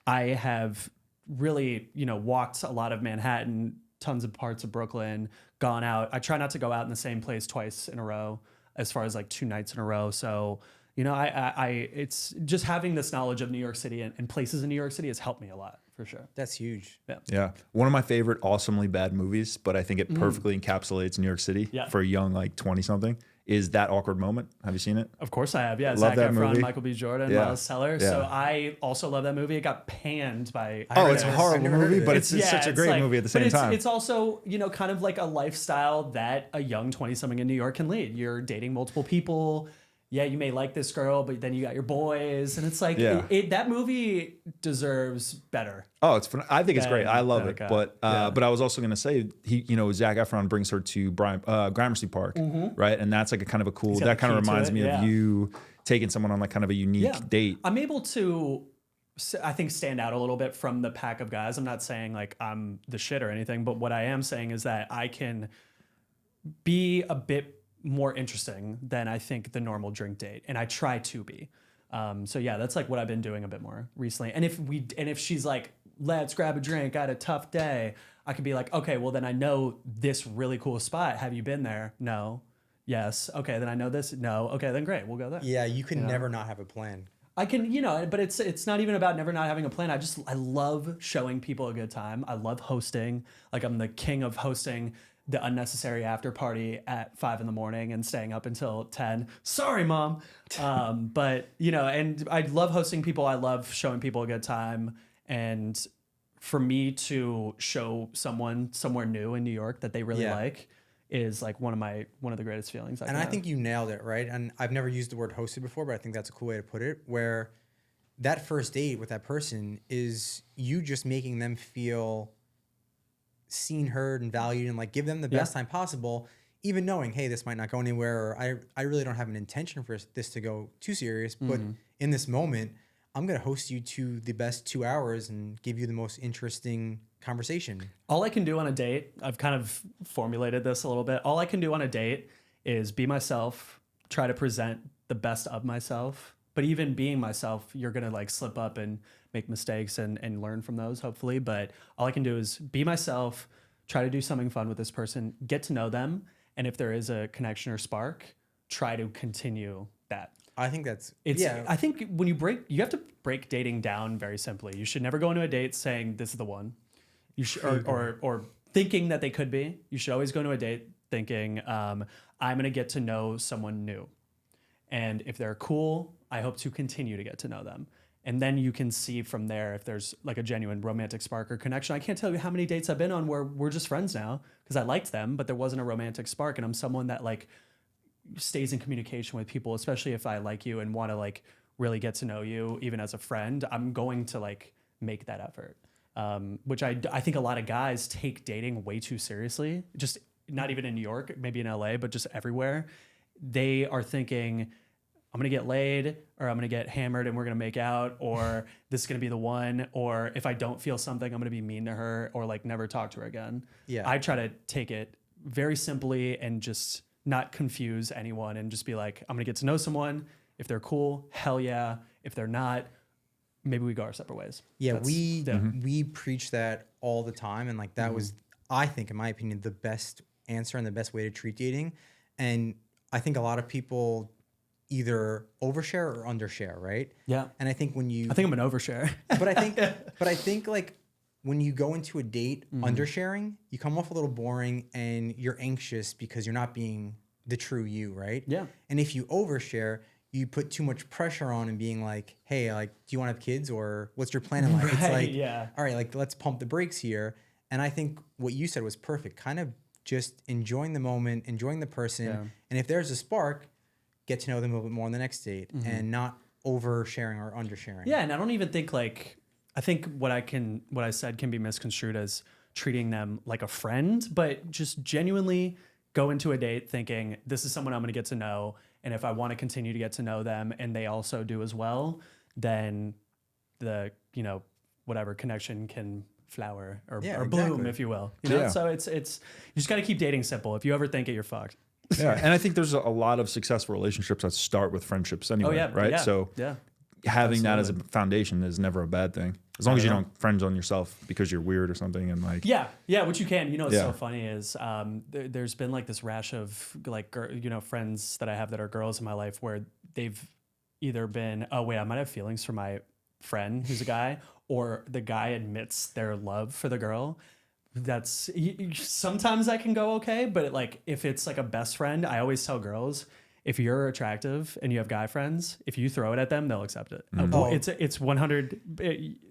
I have really, you know, walked a lot of Manhattan, tons of parts of Brooklyn, gone out. I try not to go out in the same place twice in a row, as far as like 2 nights in a row. So, you know, it's just having this knowledge of New York City and places in New York City has helped me a lot, for sure. That's huge. Yeah. One of my favorite awesomely bad movies, but I think it perfectly encapsulates New York City for a young like 20 something, is That Awkward Moment. Have you seen it? Of course I have. Yeah. Love Zac that Efron, movie. Michael B. Jordan, Yeah. Miles Teller. Yeah. So I also love that movie. It got panned by... Oh, it's a I've horrible never heard movie, of but it. it's such a great like- movie at the but same time. It's also, you know, kind of like a lifestyle that a young 20-something in New York can lead. You're dating multiple people. Yeah, you may like this girl, but then you got your boys. And it's like, that movie deserves better. Oh, it's fun. I think it's great. I love it. Okay. But but I was also going to say, Zac Efron brings her to Gramercy Park, right? And that's like a kind of a cool, got that the kind of key to reminds it, me yeah. of you taking someone on like kind of a unique date. I'm able to, I think, stand out a little bit from the pack of guys. I'm not saying like I'm the shit or anything, but what I am saying is that I can be a bit more interesting than I think the normal drink date, and I try to be. So yeah, that's like what I've been doing a bit more recently. And if she's like, let's grab a drink, I had a tough day, I could be like, okay, well then I know this really cool spot. Have you been there? No. Yes. Okay, then I know this. No. Okay, then great, we'll go there. Yeah, you can never not have a plan. I can, you know, but it's not even about never not having a plan. I love showing people a good time. I love hosting. Like, I'm the king of hosting the unnecessary after party at 5 a.m. and staying up until 10. Sorry, Mom. But, you know, and I love hosting people. I love showing people a good time. And for me to show someone somewhere new in New York that they really like is like one of the greatest feelings I can have. Think you nailed it, right? And I've never used the word hosted before, but I think that's a cool way to put it, where that first date with that person is you just making them feel seen, heard, and valued, and like give them the best time possible, even knowing, hey, this might not go anywhere, or I really don't have an intention for this to go too serious. But in this moment, I'm going to host you to the best 2 hours and give you the most interesting conversation. All I can do on a date, I've kind of formulated this a little bit. All I can do on a date is be myself, try to present the best of myself. But even being myself, you're going to like slip up and make mistakes and learn from those, hopefully. But all I can do is be myself, try to do something fun with this person, get to know them. And if there is a connection or spark, try to continue that. I think that's, I think when you have to break dating down very simply. You should never go into a date saying this is the one. You should, or thinking that they could be. You should always go into a date thinking, I'm going to get to know someone new. And if they're cool, I hope to continue to get to know them. And then you can see from there if there's like a genuine romantic spark or connection. I can't tell you how many dates I've been on where we're just friends now because I liked them, but there wasn't a romantic spark. And I'm someone that like stays in communication with people, especially if I like you and want to like really get to know you, even as a friend. I'm going to like make that effort, which I think a lot of guys take dating way too seriously. Just not even in New York, maybe in LA, but just everywhere. They are thinking, I'm going to get laid or I'm going to get hammered and we're going to make out, or this is going to be the one, or if I don't feel something, I'm going to be mean to her or like never talk to her again. Yeah. I try to take it very simply and just not confuse anyone and just be like, I'm going to get to know someone. If they're cool, hell yeah. If they're not, maybe we go our separate ways. Yeah, we preach that all the time. And like that was, I think, in my opinion, the best answer and the best way to treat dating. And I think a lot of people either overshare or undershare, right? Yeah. And I think when you, I think I'm an overshare. but I think like when you go into a date undersharing, you come off a little boring and you're anxious because you're not being the true you, right? Yeah. And if you overshare, you put too much pressure on and being like, hey, like, do you want to have kids or what's your plan in life? Right, it's like, yeah. All right, like, let's pump the brakes here. And I think what you said was perfect. Kind of just enjoying the moment, enjoying the person. Yeah. And if there's a spark, get to know them a little bit more on the next date and not oversharing or undersharing. Yeah. And I don't even think like, I think what I said can be misconstrued as treating them like a friend, but just genuinely go into a date thinking this is someone I'm going to get to know. And if I want to continue to get to know them and they also do as well, then the, whatever connection can flower or bloom, if you will. You know? So it's, you just got to keep dating simple. If you ever think it, you're fucked. Yeah. And I think there's a lot of successful relationships that start with friendships anyway, right? Yeah. So having that as a foundation is never a bad thing. As long as you don't friend zone yourself because you're weird or something and like which you can. What's so funny is there's been like this rash of like friends that I have that are girls in my life where they've either been I might have feelings for my friend who's a guy, or the guy admits their love for the girl. That's sometimes that can go okay, but if it's like a best friend, I always tell girls, if you're attractive and you have guy friends, if you throw it at them, they'll accept it. It's 100.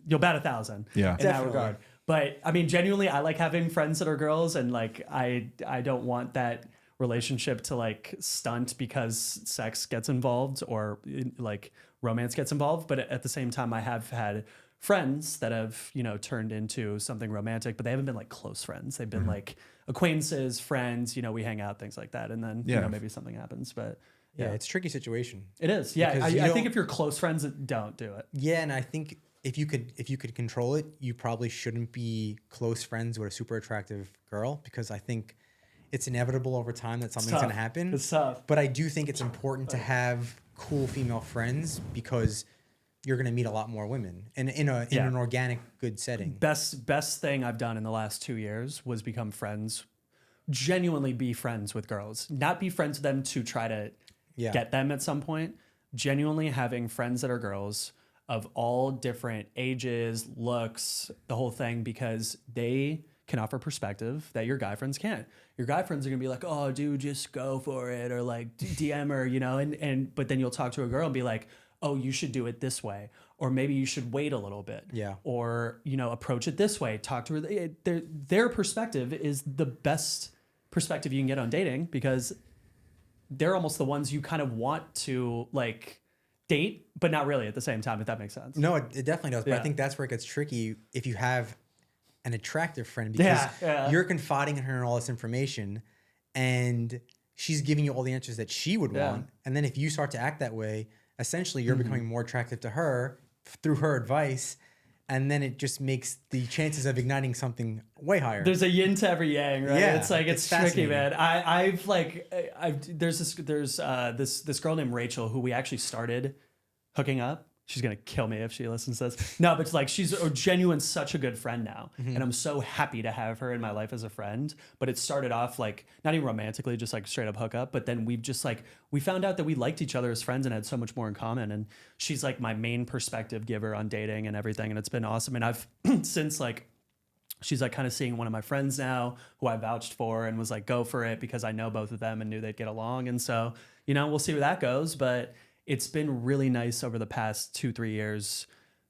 You'll bat 1,000. Yeah, in that regard. But I mean, genuinely, I like having friends that are girls, and like I don't want that relationship to like stunt because sex gets involved or like romance gets involved. But at the same time, I have had friends that have turned into something romantic, but they haven't been like close friends. They've been like acquaintances, friends, we hang out, things like that. And then maybe something happens, but it's a tricky situation. It is. Yeah. I think if you're close friends, don't do it. Yeah. And I think if you could control it, you probably shouldn't be close friends with a super attractive girl, because I think it's inevitable over time that something's going to happen. It's tough. But I do think it's important to have cool female friends, because you're going to meet a lot more women in an organic, good setting. Best thing I've done in the last 2 years was become friends, genuinely be friends with girls, not be friends with them to try to get them at some point. Genuinely having friends that are girls of all different ages, looks, the whole thing, because they can offer perspective that your guy friends can't. Your guy friends are gonna be like, oh dude, just go for it, or like DM her, but then you'll talk to a girl and be like, oh, you should do it this way, or maybe you should wait a little bit, or approach it this way. Talk to her. Their perspective is the best perspective you can get on dating, because they're almost the ones you kind of want to like date, but not really at the same time. If that makes sense. No, it definitely does. But I think that's where it gets tricky. If you have an attractive friend because Yeah. you're confiding in her and all this information, and she's giving you all the answers that she would want. And then if you start to act that way, essentially you're becoming more attractive to her through her advice. And then it just makes the chances of igniting something way higher. There's a yin to every yang, right? Yeah, it's like it's tricky, man. There's this girl named Rachel who we actually started hooking up. She's gonna kill me if she listens to this. No, but like she's a genuine, such a good friend now, and I'm so happy to have her in my life as a friend. But it started off like not even romantically, just like straight up hookup. But then we've just like we found out that we liked each other as friends and had so much more in common. And she's like my main perspective giver on dating and everything, and it's been awesome. And I've since like she's like kind of seeing one of my friends now who I vouched for and was like go for it because I know both of them and knew they'd get along. And so we'll see where that goes, but. It's been really nice over the past 2-3 years,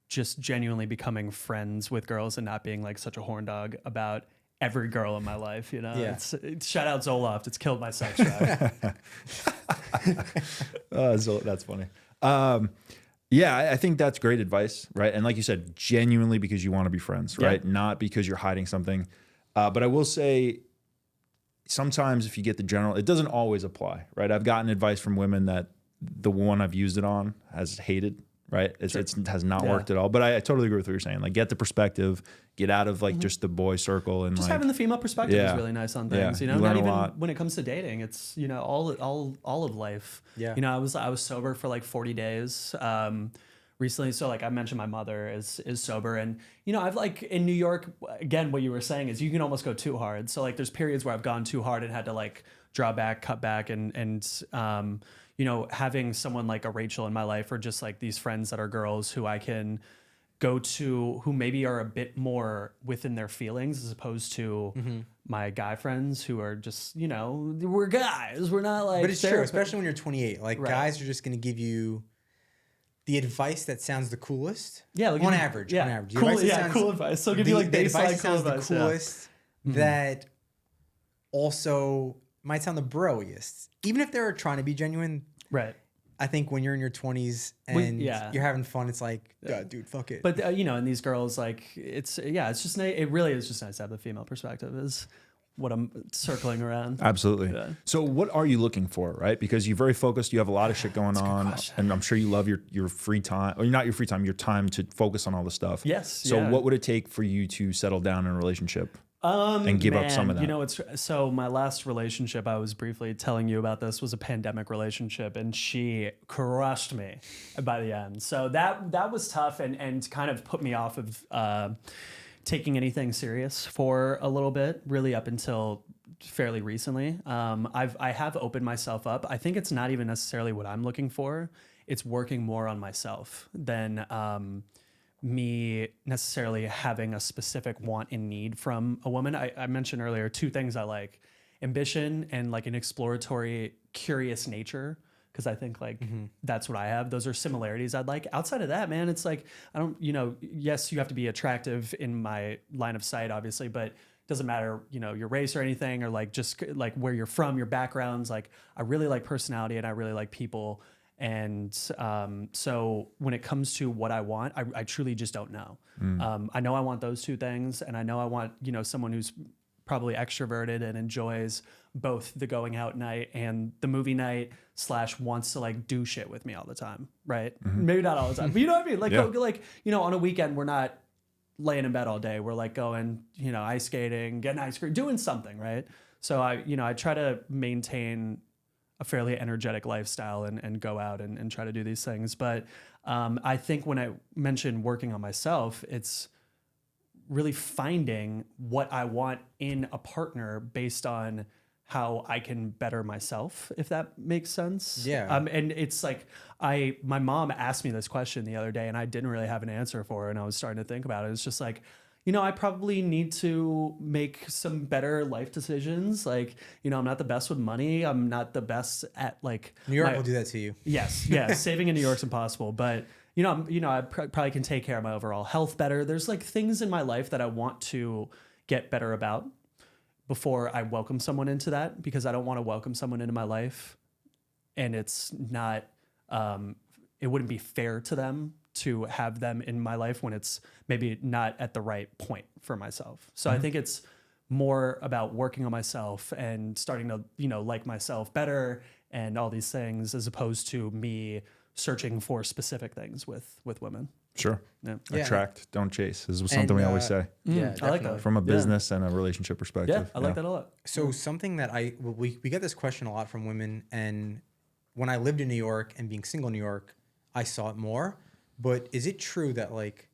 just genuinely becoming friends with girls and not being like such a horn dog about every girl in my life. Yeah. It's shout out Zoloft. It's killed my sex drive. That's funny. I think that's great advice, right? And like you said, genuinely because you want to be friends, right? Not because you're hiding something. But I will say, sometimes if you get the general, it doesn't always apply, right? I've gotten advice from women that the one I've used it on has hated, right? It has not worked at all. But I totally agree with what you're saying. Like, get the perspective, get out of like just the boy circle, and just like, having the female perspective is really nice on things. You Not learn even a lot. when it comes to dating. It's all of life. Yeah. I was sober for like 40 days. Recently, so like I mentioned, my mother is sober, and I've like in New York again. What you were saying is you can almost go too hard. So like there's periods where I've gone too hard and had to like draw back, cut back, and having someone like a Rachel in my life, or just like these friends that are girls who I can go to, who maybe are a bit more within their feelings as opposed to my guy friends who are just we're guys, we're not like. But it's true, especially when you're 28. Like guys are just going to give you the advice that sounds the coolest. Yeah, like on average. Yeah, on average. Cool advice. So give you like the baseline advice that cool sounds the advice. coolest that also might sound the broiest. Even if they're trying to be genuine. Right. I think when you're in your 20s and you're having fun, it's like, dude, fuck it. But and these girls, like, it's just it really is just nice to have the female perspective. Is what I'm circling around. Absolutely. Yeah. So what are you looking for, right? Because you're very focused. You have a lot of shit going on, and I'm sure you love your free time, or not your free time, your time to focus on all the stuff. Yes. So what would it take for you to settle down in a relationship? And give up some of that. So my last relationship, I was briefly telling you about this, was a pandemic relationship, and she crushed me by the end. So that was tough and kind of put me off of taking anything serious for a little bit, really up until fairly recently. I have opened myself up. I think it's not even necessarily what I'm looking for. It's working more on myself than me necessarily having a specific want and need from a woman. I mentioned earlier 2 things I like: ambition and like an exploratory, curious nature. Because I think like that's what I have. Those are similarities I'd like. Outside of that, man, it's like, I don't, yes, you have to be attractive in my line of sight, obviously, but it doesn't matter, your race or anything, or like just like where you're from, your backgrounds. Like, I really like personality and I really like people. And so when it comes to what I want, I truly just don't know. I know I want those 2 things, and I know I want, someone who's probably extroverted and enjoys both the going out night and the movie night / wants to like do shit with me all the time. Right. Maybe not all the time, but you know what I mean? Like, on a weekend, we're not laying in bed all day. We're like going, ice skating, getting ice cream, doing something. Right. So I try to maintain a fairly energetic lifestyle and go out and try to do these things. But I think when I mentioned working on myself, it's really finding what I want in a partner based on how I can better myself, if that makes sense. Yeah. And it's like, my mom asked me this question the other day, and I didn't really have an answer for her, and I was starting to think about it. It's just like, I probably need to make some better life decisions. Like, I'm not the best with money. I'm not the best at like New York will do that to you. Yes. Yeah. Saving in New York's impossible, but I probably can take care of my overall health better. There's like things in my life that I want to get better about before I welcome someone into that, because I don't want to welcome someone into my life and it's not, it wouldn't be fair to them to have them in my life when it's maybe not at the right point for myself. So I think it's more about working on myself and starting to, like myself better and all these things, as opposed to me searching for specific things with women. Sure. Yeah. Attract, don't chase is something we always say Yeah, I like that. from a business and a relationship perspective. Yeah, I like that a lot. So something that we get this question a lot from women, and when I lived in New York and being single in New York, I saw it more. But is it true that like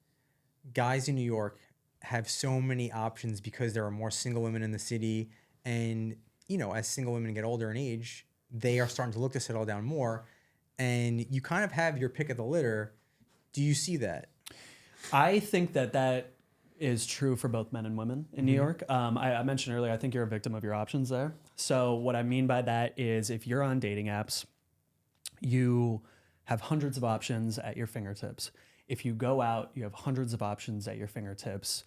guys in New York have so many options because there are more single women in the city, and as single women get older in age, they are starting to look to settle down more, and you kind of have your pick of the litter? Do you see that? I think that is true for both men and women in New York. I mentioned earlier, I think you're a victim of your options there. So what I mean by that is if you're on dating apps, you have hundreds of options at your fingertips. If you go out, you have hundreds of options at your fingertips,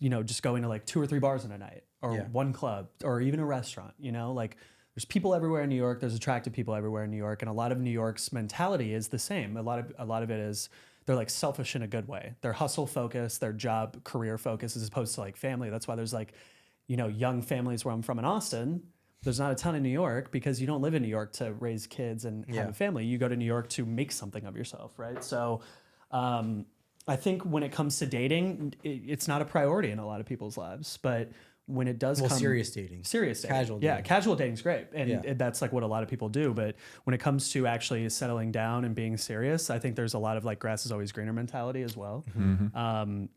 just going to like 2 or 3 bars in a night, or one club, or even a restaurant, like there's people everywhere in New York. There's attractive people everywhere in New York. And a lot of New York's mentality is the same. A lot of it is they're like selfish in a good way. They're hustle focused, their job, career focused, as opposed to like family. That's why there's like, young families where I'm from in Austin. There's not a ton in New York because you don't live in New York to raise kids and have a family. You go to New York to make something of yourself, right? So I think when it comes to dating, it's not a priority in a lot of people's lives. But when it does come... serious dating. Casual dating. Yeah, casual dating's great. And that's like what a lot of people do. But when it comes to actually settling down and being serious, I think there's a lot of like grass is always greener mentality as well. I've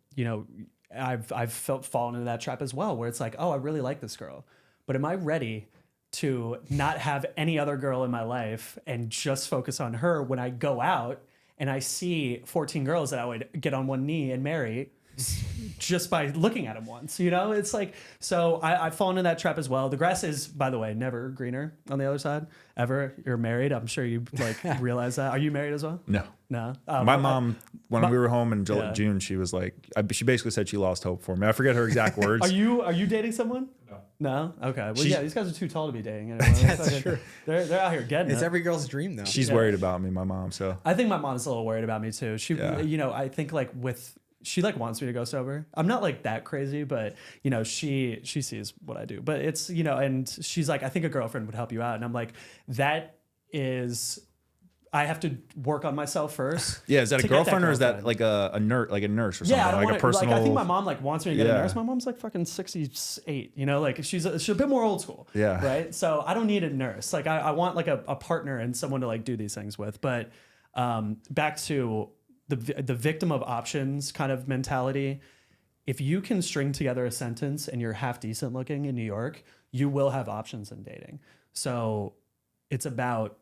fallen into that trap as well, where it's like, oh, I really like this girl, but am I ready to not have any other girl in my life and just focus on her when I go out and I see 14 girls that I would get on one knee and marry just by looking at them once, It's like, so I've fallen into that trap as well. The grass is, by the way, never greener on the other side, ever. You're married. I'm sure you realize that. Are you married as well? No. No. My mom, when we were home in June, she was like, she basically said she lost hope for me. I forget her exact words. Are you dating someone? No. No? Okay. Well, these guys are too tall to be dating. Anyway. That's true. They're out here getting It's it. every girl's dream, though. She's worried about me, my mom. So I think my mom's a little worried about me too. She, I think like she like wants me to go sober. I'm not like that crazy, but she sees what I do. But it's, and she's like, I think a girlfriend would help you out. And I'm like, I have to work on myself first. Yeah, is that a girlfriend or is that like a nurse, or something? Yeah, like a personal. Like, I think my mom like wants me to get a nurse. My mom's like fucking 68. Like she's a bit more old school. Yeah. Right. So I don't need a nurse. Like I want like a partner and someone to like do these things with. But back to the victim of options kind of mentality. If you can string together a sentence and you're half decent looking in New York, you will have options in dating. So it's about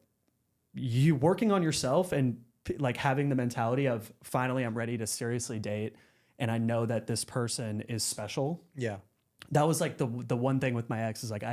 you working on yourself and like having the mentality of finally I'm ready to seriously date and I know that this person is special. Yeah. That was like the one thing with my ex is like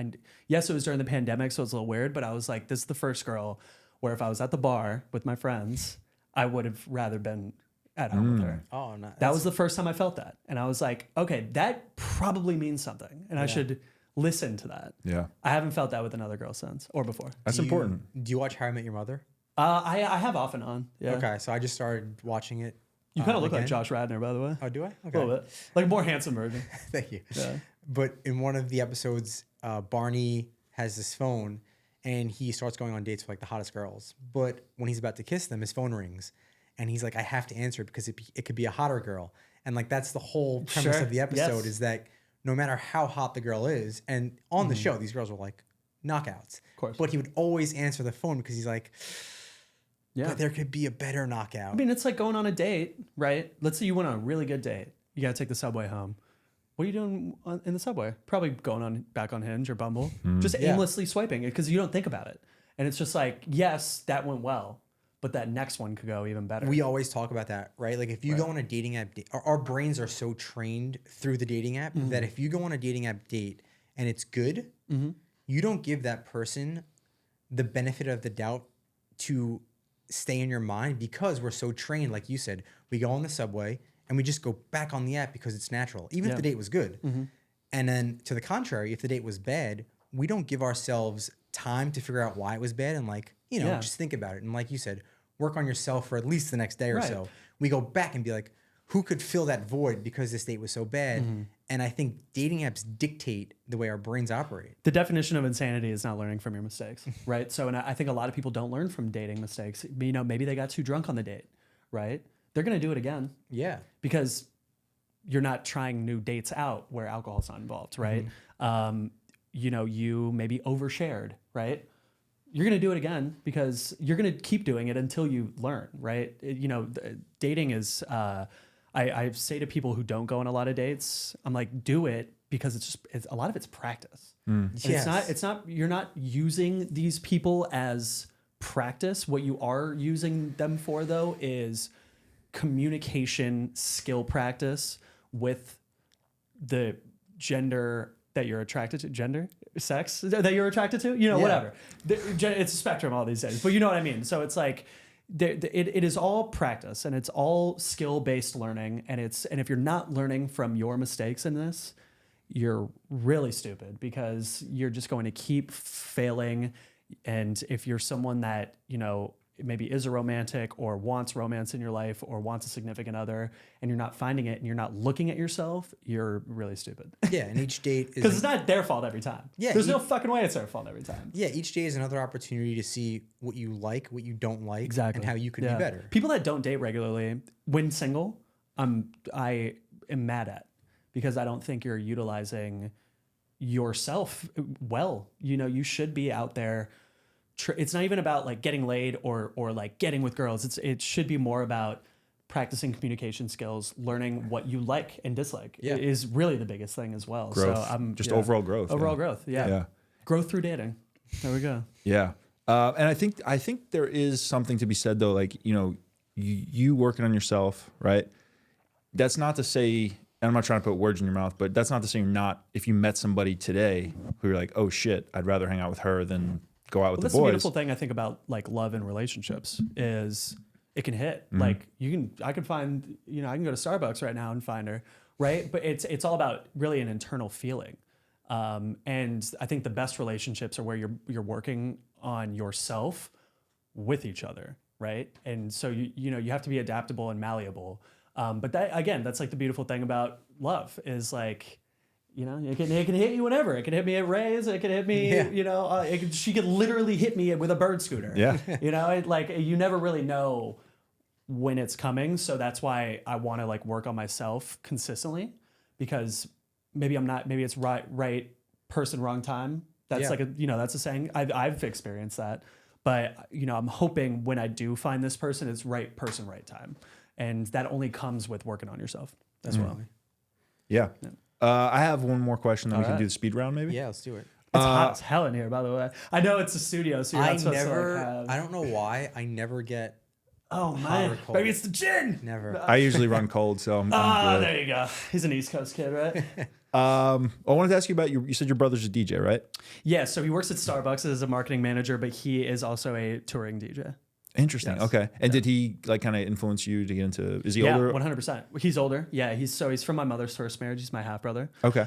yes, it was during the pandemic, so it's a little weird, but I was like, this is the first girl where if I was at the bar with my friends, I would have rather been at home with her. Oh, no. That was the first time I felt that. And I was like, okay, that probably means something. And I should listen to that. Yeah. I haven't felt that with another girl since or before. That's important. Do you watch How I Met Your Mother? I have off and on. Yeah. Okay, so I just started watching it. You kind of look again. like Josh Radnor, by the way. Oh, do I? A Okay. little bit. Like a more handsome version. Thank you. Yeah. But in one of the episodes, Barney has this phone and he starts going on dates with like the hottest girls. But when he's about to kiss them, his phone rings. And he's like, I have to answer it because it could be a hotter girl. And like that's the whole premise of the episode is that no matter how hot the girl is, and on the show, these girls were like knockouts. Of course. But he would always answer the phone because he's like, but there could be a better knockout. I mean, it's like going on a date, right? Let's say you went on a really good date. You got to take the subway home. What are you doing in the subway? Probably going back on Hinge or Bumble. Just aimlessly swiping it because you don't think about it. And it's just like, yes, that went well, but that next one could go even better. We always talk about that, right? Like if you go on a dating app, our brains are so trained through the dating app that if you go on a dating app date and it's good, you don't give that person the benefit of the doubt to stay in your mind because we're so trained. Like you said, we go on the subway and we just go back on the app because it's natural, even if the date was good. And then to the contrary, if the date was bad, we don't give ourselves time to figure out why it was bad and like, just think about it. And like you said, work on yourself for at least the next day or so. we go back and be like, who could fill that void because this date was so bad? And I think dating apps dictate the way our brains operate. The definition of insanity is not learning from your mistakes, right? So, and I think a lot of people don't learn from dating mistakes. You know, maybe they got too drunk on the date, right? They're going to do it again. Yeah. Because you're not trying new dates out where alcohol's not involved, right? You know, you maybe overshared, right? You're going to do it again because you're going to keep doing it until you learn, right? You know, dating is, I say to people who don't go on a lot of dates, I'm like, do it because it's a lot of it's practice. And it's not, you're not using these people as practice. What you are using them for though is communication skill practice with the gender that you're attracted to, sex that you're attracted to, you know, whatever. It's a spectrum all these days, but you know what I mean? So it's like, it is all practice and it's all skill-based learning. And if you're not learning from your mistakes in this, you're really stupid because you're just going to keep failing. And if you're someone that, you know, maybe is a romantic or wants romance in your life or wants a significant other and you're not finding it and you're not looking at yourself, you're really stupid. Yeah, and each date is... Because it's not their fault every time. Yeah, There's no fucking way it's their fault every time. Yeah, each day is another opportunity to see what you like, what you don't like, Exactly. and how you could be better. People that don't date regularly, when single, I am mad at because I don't think you're utilizing yourself well. You know, you should be out there. It's not even about like getting laid or like getting with girls. It should be more about practicing communication skills, learning what you like and dislike is really the biggest thing as well. Growth. So I'm just overall growth. Overall growth. Yeah. Growth through dating. There we go. Yeah. And I think there is something to be said though, like, you know, you working on yourself, right? That's not to say, and I'm not trying to put words in your mouth, but that's not to say you're not, if you met somebody today who you're like, oh shit, I'd rather hang out with her than go out with the boys. That's the beautiful thing I think about like love and relationships is it can hit. Like I can find, you know, I can go to Starbucks right now and find her, right? But it's all about really an internal feeling. And I think the best relationships are where you're working on yourself with each other, right? And so you know you have to be adaptable and malleable. But that again, that's like the beautiful thing about love is like, you know, it can hit you whenever. It can hit me at Ray's. It can hit me, you know, she could literally hit me with a bird scooter. Yeah. You know, like you never really know when it's coming. So that's why I want to like work on myself consistently because maybe it's right person, wrong time. That's like that's a saying. I've experienced that. But, you know, I'm hoping when I do find this person, it's right person, right time. And that only comes with working on yourself as well. Yeah. I have one more question, then we can do the speed round maybe. Yeah, let's do it. It's hot as hell in here, by the way. I know it's a studio, so you're not supposed to like have... I don't know why, I never get Oh, man. Maybe it's the gin. Never. I usually run cold, so I'm good. There you go. He's an East Coast kid, right? I wanted to ask you about you said your brother's a DJ, right? Yeah, so he works at Starbucks as a marketing manager, but he is also a touring DJ. Interesting. Yes. Okay. And did he like kind of influence you to get into? Is he older? 100%. He's older. Yeah. He's from my mother's first marriage. He's my half brother. Okay.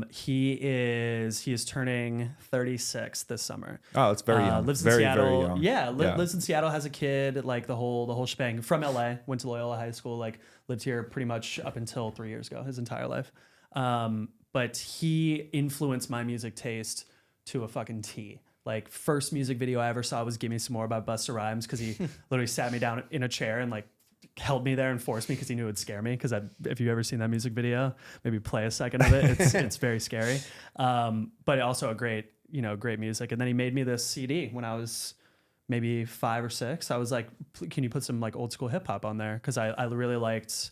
He is turning 36 this summer. Oh, that's very young. Lives in very, Seattle. very young. Yeah, lives in Seattle. Has a kid. Like the whole shebang. From LA. Went to Loyola High School. Like lived here pretty much up until 3 years ago. His entire life. But he influenced my music taste to a fucking T. Like first music video I ever saw was "Give Me Some More" by Busta Rhymes because he literally sat me down in a chair and like held me there and forced me because he knew it would scare me. Because if you've ever seen that music video, maybe play a second of it. It's very scary, but also a great music. And then he made me this CD when I was maybe 5 or 6. I was like, "Can you put some like old school hip hop on there?" Because I really liked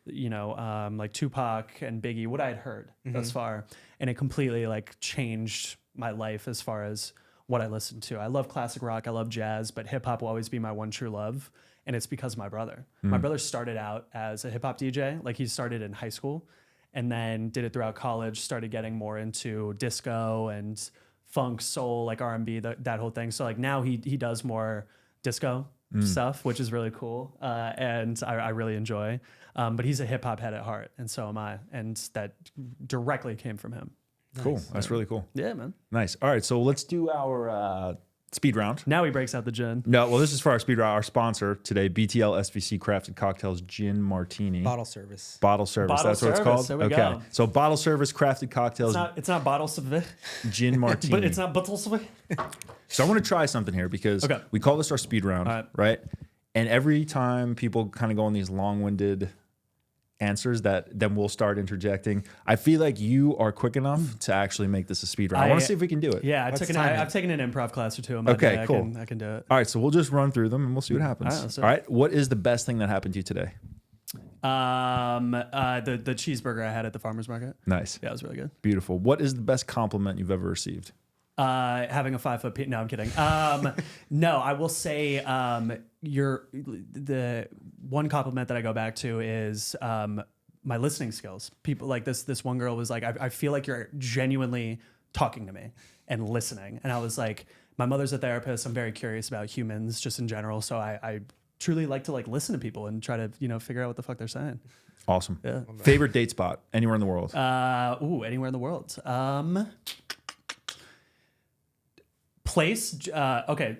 like Tupac and Biggie, what I had heard thus far, and it completely like changed my life as far as what I listen to. I love classic rock, I love jazz, but hip hop will always be my one true love. And it's because of my brother. My brother started out as a hip hop DJ. Like he started in high school and then did it throughout college, started getting more into disco and funk, soul, like R&B, that whole thing. So like now he does more disco stuff, which is really cool. And I really enjoy. But he's a hip hop head at heart. And so am I. And that directly came from him. Cool. That's really cool. Yeah, man. Nice. All right. So let's do our Speed round. Now he breaks out the gin. No, well, this is for our speed round. Our sponsor today, BTL SVC Crafted Cocktails Gin Martini. Bottle service. Bottle service. Bottle That's what it's service, called. there we Okay. go. So bottle service crafted cocktails. It's not bottle service, Gin Martini. but it's not bottle service. So I want to try something here because Okay. we call this our speed round, All right? And every time people kind of go on these long-winded answers that then we'll start interjecting. I feel like you are quick enough to actually make this a speed round. I want to see if we can do it. Yeah, Let's I've time it. taken an improv class or two. In my Okay, day. cool. I can do it. All right, so we'll just run through them and we'll see what happens. All right, let's do it. All right, what is the best thing that happened to you today? The cheeseburger I had at the farmer's market. Nice. Yeah, it was really good. Beautiful. What is the best compliment you've ever received? Having a 5 foot no, I'm kidding. No, I will say the one compliment that I go back to is my listening skills. People like this one girl was like, I feel like you're genuinely talking to me and listening. And I was like, my mother's a therapist. I'm very curious about humans just in general. So I truly like to listen to people and try to, figure out what the fuck they're saying. Awesome. Yeah. Favorite date spot anywhere in the world? Anywhere in the world. Place. Okay.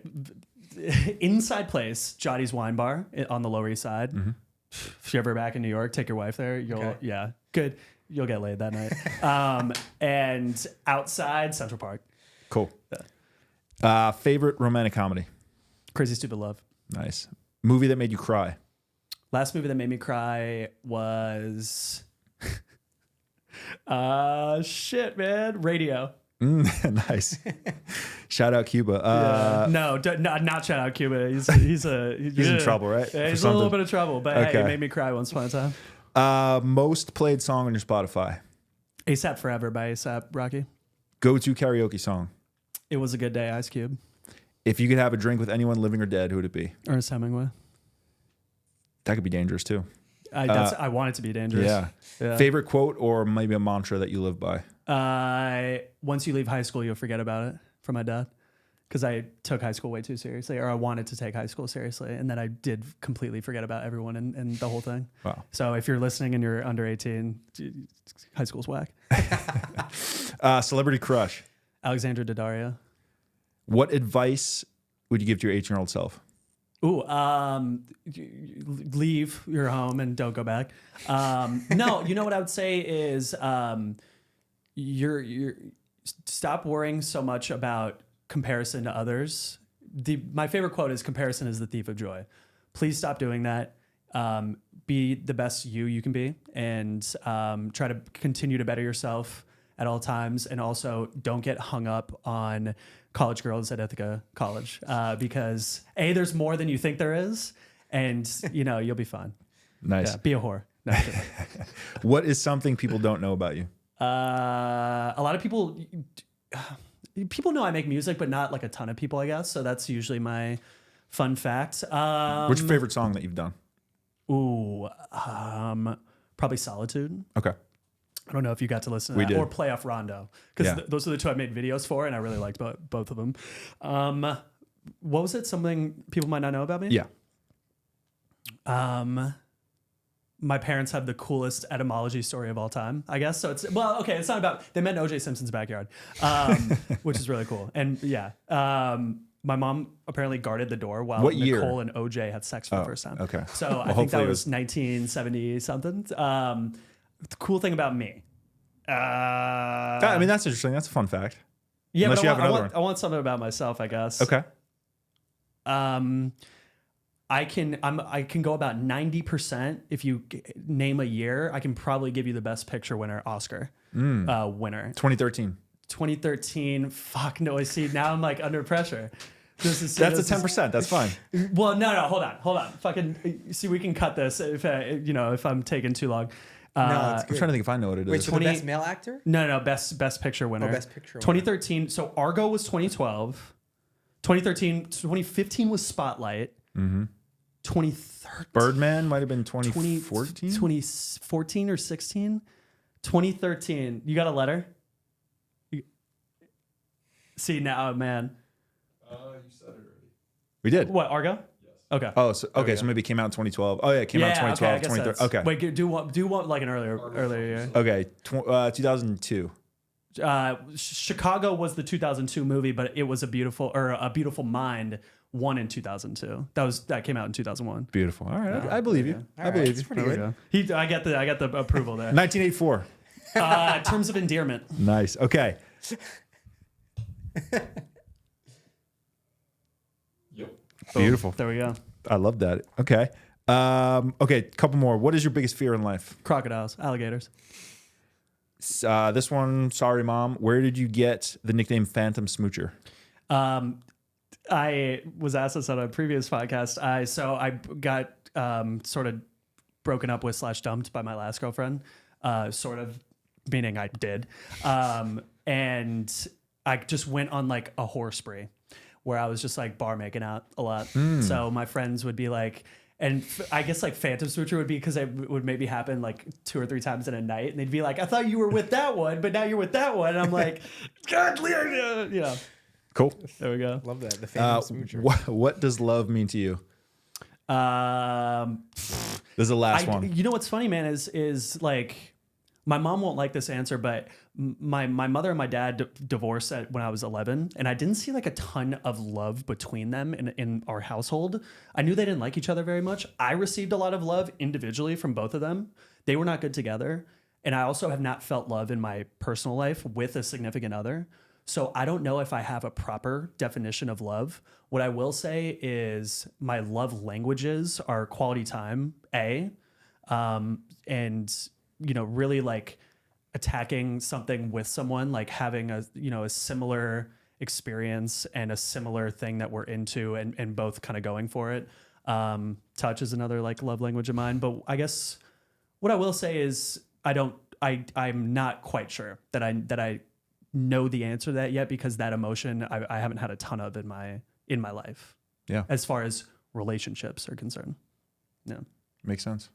Inside place, Johnny's Wine Bar on the Lower East Side. Mm-hmm. If you're ever back in New York, take your wife there. Yeah, good. You'll get laid that night. And outside Central Park. Cool. Favorite romantic comedy? Crazy Stupid Love. Nice. Movie that made you cry? Last movie that made me cry was shit, man. Radio. Nice. Shout out Cuba. Not shout out Cuba. He's in trouble, right? Yeah, he's in a little bit of trouble, but hey, Okay. it made me cry once upon a time. Most played song on your Spotify? ASAP Forever by ASAP Rocky. Go-to karaoke song? It Was a Good Day, Ice Cube. If you could have a drink with anyone living or dead, who would it be? Ernest Hemingway. That could be dangerous too. I want it to be dangerous. Yeah. Favorite quote or maybe a mantra that you live by? Once you leave high school, you'll forget about it, from my dad. Because I took high school way too seriously, or I wanted to take high school seriously. And then I did completely forget about everyone and the whole thing. Wow. So if you're listening and you're under 18, high school's whack. Celebrity crush? Alexandra Daddario. What advice would you give to your 18-year-old self? Ooh, leave your home and don't go back. No, you know what I would say is you're stop worrying so much about comparison to others. My favorite quote is comparison is the thief of joy. Please stop doing that. Be the best you can be and try to continue to better yourself at all times. And also don't get hung up on college girls at Ithaca College because A, there's more than you think there is. And, you'll be fine. Nice. Yeah, be a whore. No, I'm kidding. What is something people don't know about you? A lot of people know I make music, but not like a ton of people, I guess. So that's usually my fun fact. What's your favorite song that you've done? Probably Solitude. Okay. I don't know if you got to listen to We that did. or Playoff Rondo because Yeah. those are the two I made videos for, and I really liked both of them. What was it? Something people might not know about me? Yeah. My parents have the coolest etymology story of all time, I guess. So it's not about, they met in O.J. Simpson's backyard, which is really cool. And yeah, my mom apparently guarded the door while What year? Nicole and O.J. had sex for the first time. Okay. So I think hopefully that it was 1970 something. The cool thing about me. I mean, that's interesting. That's a fun fact. Yeah, Unless but you have another one. I want something about myself, I guess. Okay. I can go about 90%. If you name a year, I can probably give you the best picture winner Oscar winner. 2013. 2013. Fuck no. See, now I'm like under pressure. That's a 10%. That's fine. Well, no. Hold on. Fucking see, we can cut this if if I'm taking too long. No, it's I'm good. trying to think if I know what it is. Wait, so the best male actor? No. Best picture winner. Best picture winner. 2013. So Argo was 2012. 2013. 2015 was Spotlight. Mm-hmm. 2013. Birdman might have been 2014. 2014 or 16. 2013. You got a letter? See now, man. You said it already. We did. What, Argo? Yes. Okay. Oh, so maybe it came out in 2012. Oh yeah, it came out in 2012, 2013. Okay. Wait, do one like an earlier year. Okay, 2002. Chicago was the 2002 movie, but it was A Beautiful Mind won in 2002. That came out in 2001. Beautiful. All right, I believe you. I believe you. Pretty good. I got the approval there. 1984. Terms of endearment. Nice. Okay. Yep. Beautiful. There we go. I love that. Okay. Okay. Couple more. What is your biggest fear in life? Crocodiles, alligators. This one. Sorry, Mom. Where did you get the nickname Phantom Smoocher? I was asked this on a previous podcast. I got sort of broken up with / dumped by my last girlfriend. Sort of, meaning I did. And I just went on like a horror spree where I was just like bar making out a lot. So my friends would be like, and I guess like Phantom Smoocher would be because it would maybe happen like 2 or 3 times in a night. And they'd be like, I thought you were with that one, but now you're with that one. And I'm like, God, Leon, you know. Cool. There we go. Love that. The Phantom Smoocher. What does love mean to you? This is the last one. You know what's funny, man, is like my mom won't like this answer, but my mother and my dad divorced when I was 11, and I didn't see like a ton of love between them in our household. I knew they didn't like each other very much. I received a lot of love individually from both of them. They were not good together, and I also have not felt love in my personal life with a significant other. So I don't know if I have a proper definition of love. What I will say is my love languages are quality time, and really like attacking something with someone, like having a similar experience and a similar thing that we're into, and both kind of going for it. Touch is another like love language of mine, but I guess what I will say is I'm not quite sure that I know the answer to that yet, because that emotion I haven't had a ton of in my life. Yeah. As far as relationships are concerned. Yeah. Makes sense.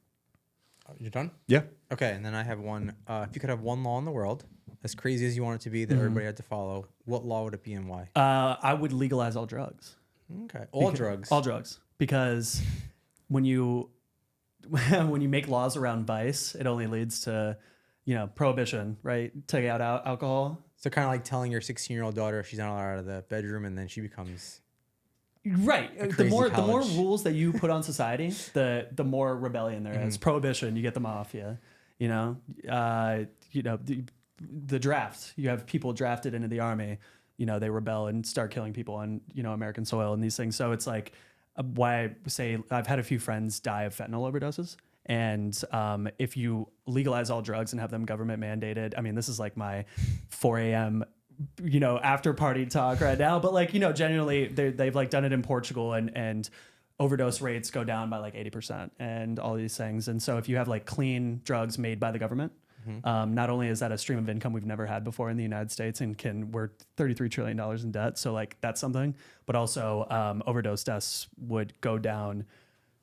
You're done? Yeah. Okay, and then I have one. If you could have one law in the world, as crazy as you want it to be, that everybody had to follow, what law would it be and why? I would legalize all drugs. Okay. All drugs. Because when you make laws around vice, it only leads to, prohibition, right? Take out alcohol. So kind of like telling your 16-year-old daughter she's not allowed out of the bedroom, and then she becomes right. The more rules that you put on society, the more rebellion there is. Prohibition, you get the mafia. The draft. You have people drafted into the army. They rebel and start killing people on American soil and these things. So it's like why I say I've had a few friends die of fentanyl overdoses. And if you legalize all drugs and have them government mandated, I mean, this is like my 4 a.m. After party talk right now, but like, genuinely they've like done it in Portugal, and overdose rates go down by like 80% and all these things. And so if you have like clean drugs made by the government, not only is that a stream of income we've never had before in the United States, and we're $33 trillion in debt. So like that's something, but also overdose deaths would go down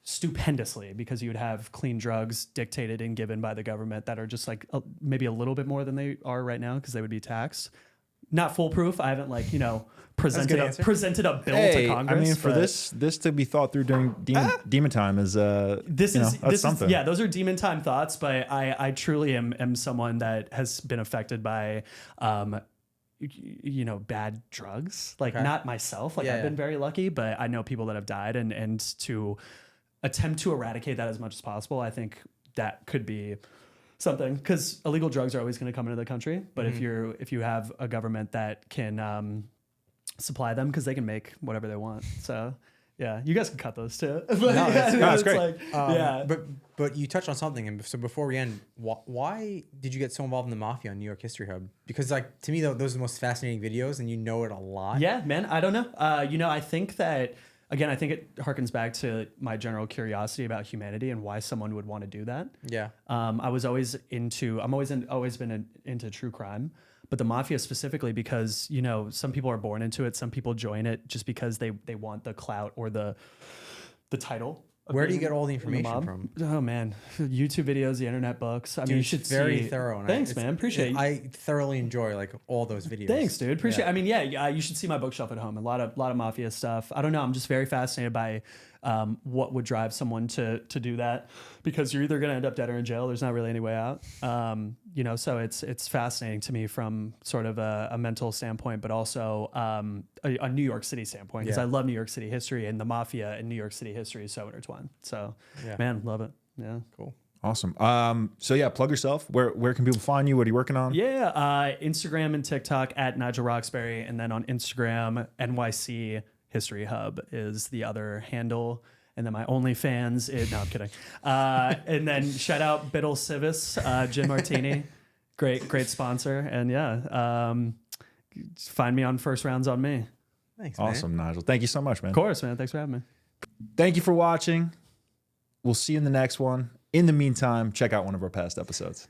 stupendously because you would have clean drugs dictated and given by the government that are just like maybe a little bit more than they are right now because they would be taxed. Not foolproof. I haven't presented a bill to Congress. I mean, for this to be thought through during demon time is that's something. Yeah, those are demon time thoughts. But I truly am someone that has been affected by bad drugs. Like not myself. I've been very lucky, but I know people that have died, and to attempt to eradicate that as much as possible, I think that could be something, because illegal drugs are always going to come into the country. But if you have a government that can supply them, because they can make whatever they want. So yeah, you guys can cut those too. That's great. But you touched on something, and so before we end, why did you get so involved in the mafia on New York History Hub? Because like to me, those are the most fascinating videos, and you know it a lot. Yeah, man. I don't know. I think that. Again, I think it harkens back to my general curiosity about humanity and why someone would want to do that. Yeah. I've always been into true crime, but the mafia specifically because, some people are born into it. Some people join it just because they want the clout or the title. Where do you get all the information from? Oh man, YouTube videos, the internet books. I mean, you should very see. thorough. Thanks, man. Appreciate it. I thoroughly enjoy like all those videos. Thanks, dude. Appreciate it. I mean, you should see my bookshelf at home. A lot of mafia stuff. I don't know. I'm just very fascinated by what would drive someone to do that, because you're either going to end up dead or in jail. There's not really any way out. You know, so it's fascinating to me from sort of a mental standpoint, but also a New York City standpoint, because I love New York City history, and the mafia and New York City history is so intertwined. So man, love it. Yeah. Cool. Awesome. So yeah, plug yourself. Where can people find you? What are you working on? Yeah. Instagram and TikTok at Nigel Roxbury. And then on Instagram, NYC History Hub is the other handle. And then my OnlyFans is, no, I'm kidding. And then shout out Biddle Civis, Gin Martini. Great sponsor. And yeah, find me on First Rounds on Me. Thanks, Awesome, Nigel. Thank you so much, man. Of course, man. Thanks for having me. Thank you for watching. We'll see you in the next one. In the meantime, check out one of our past episodes.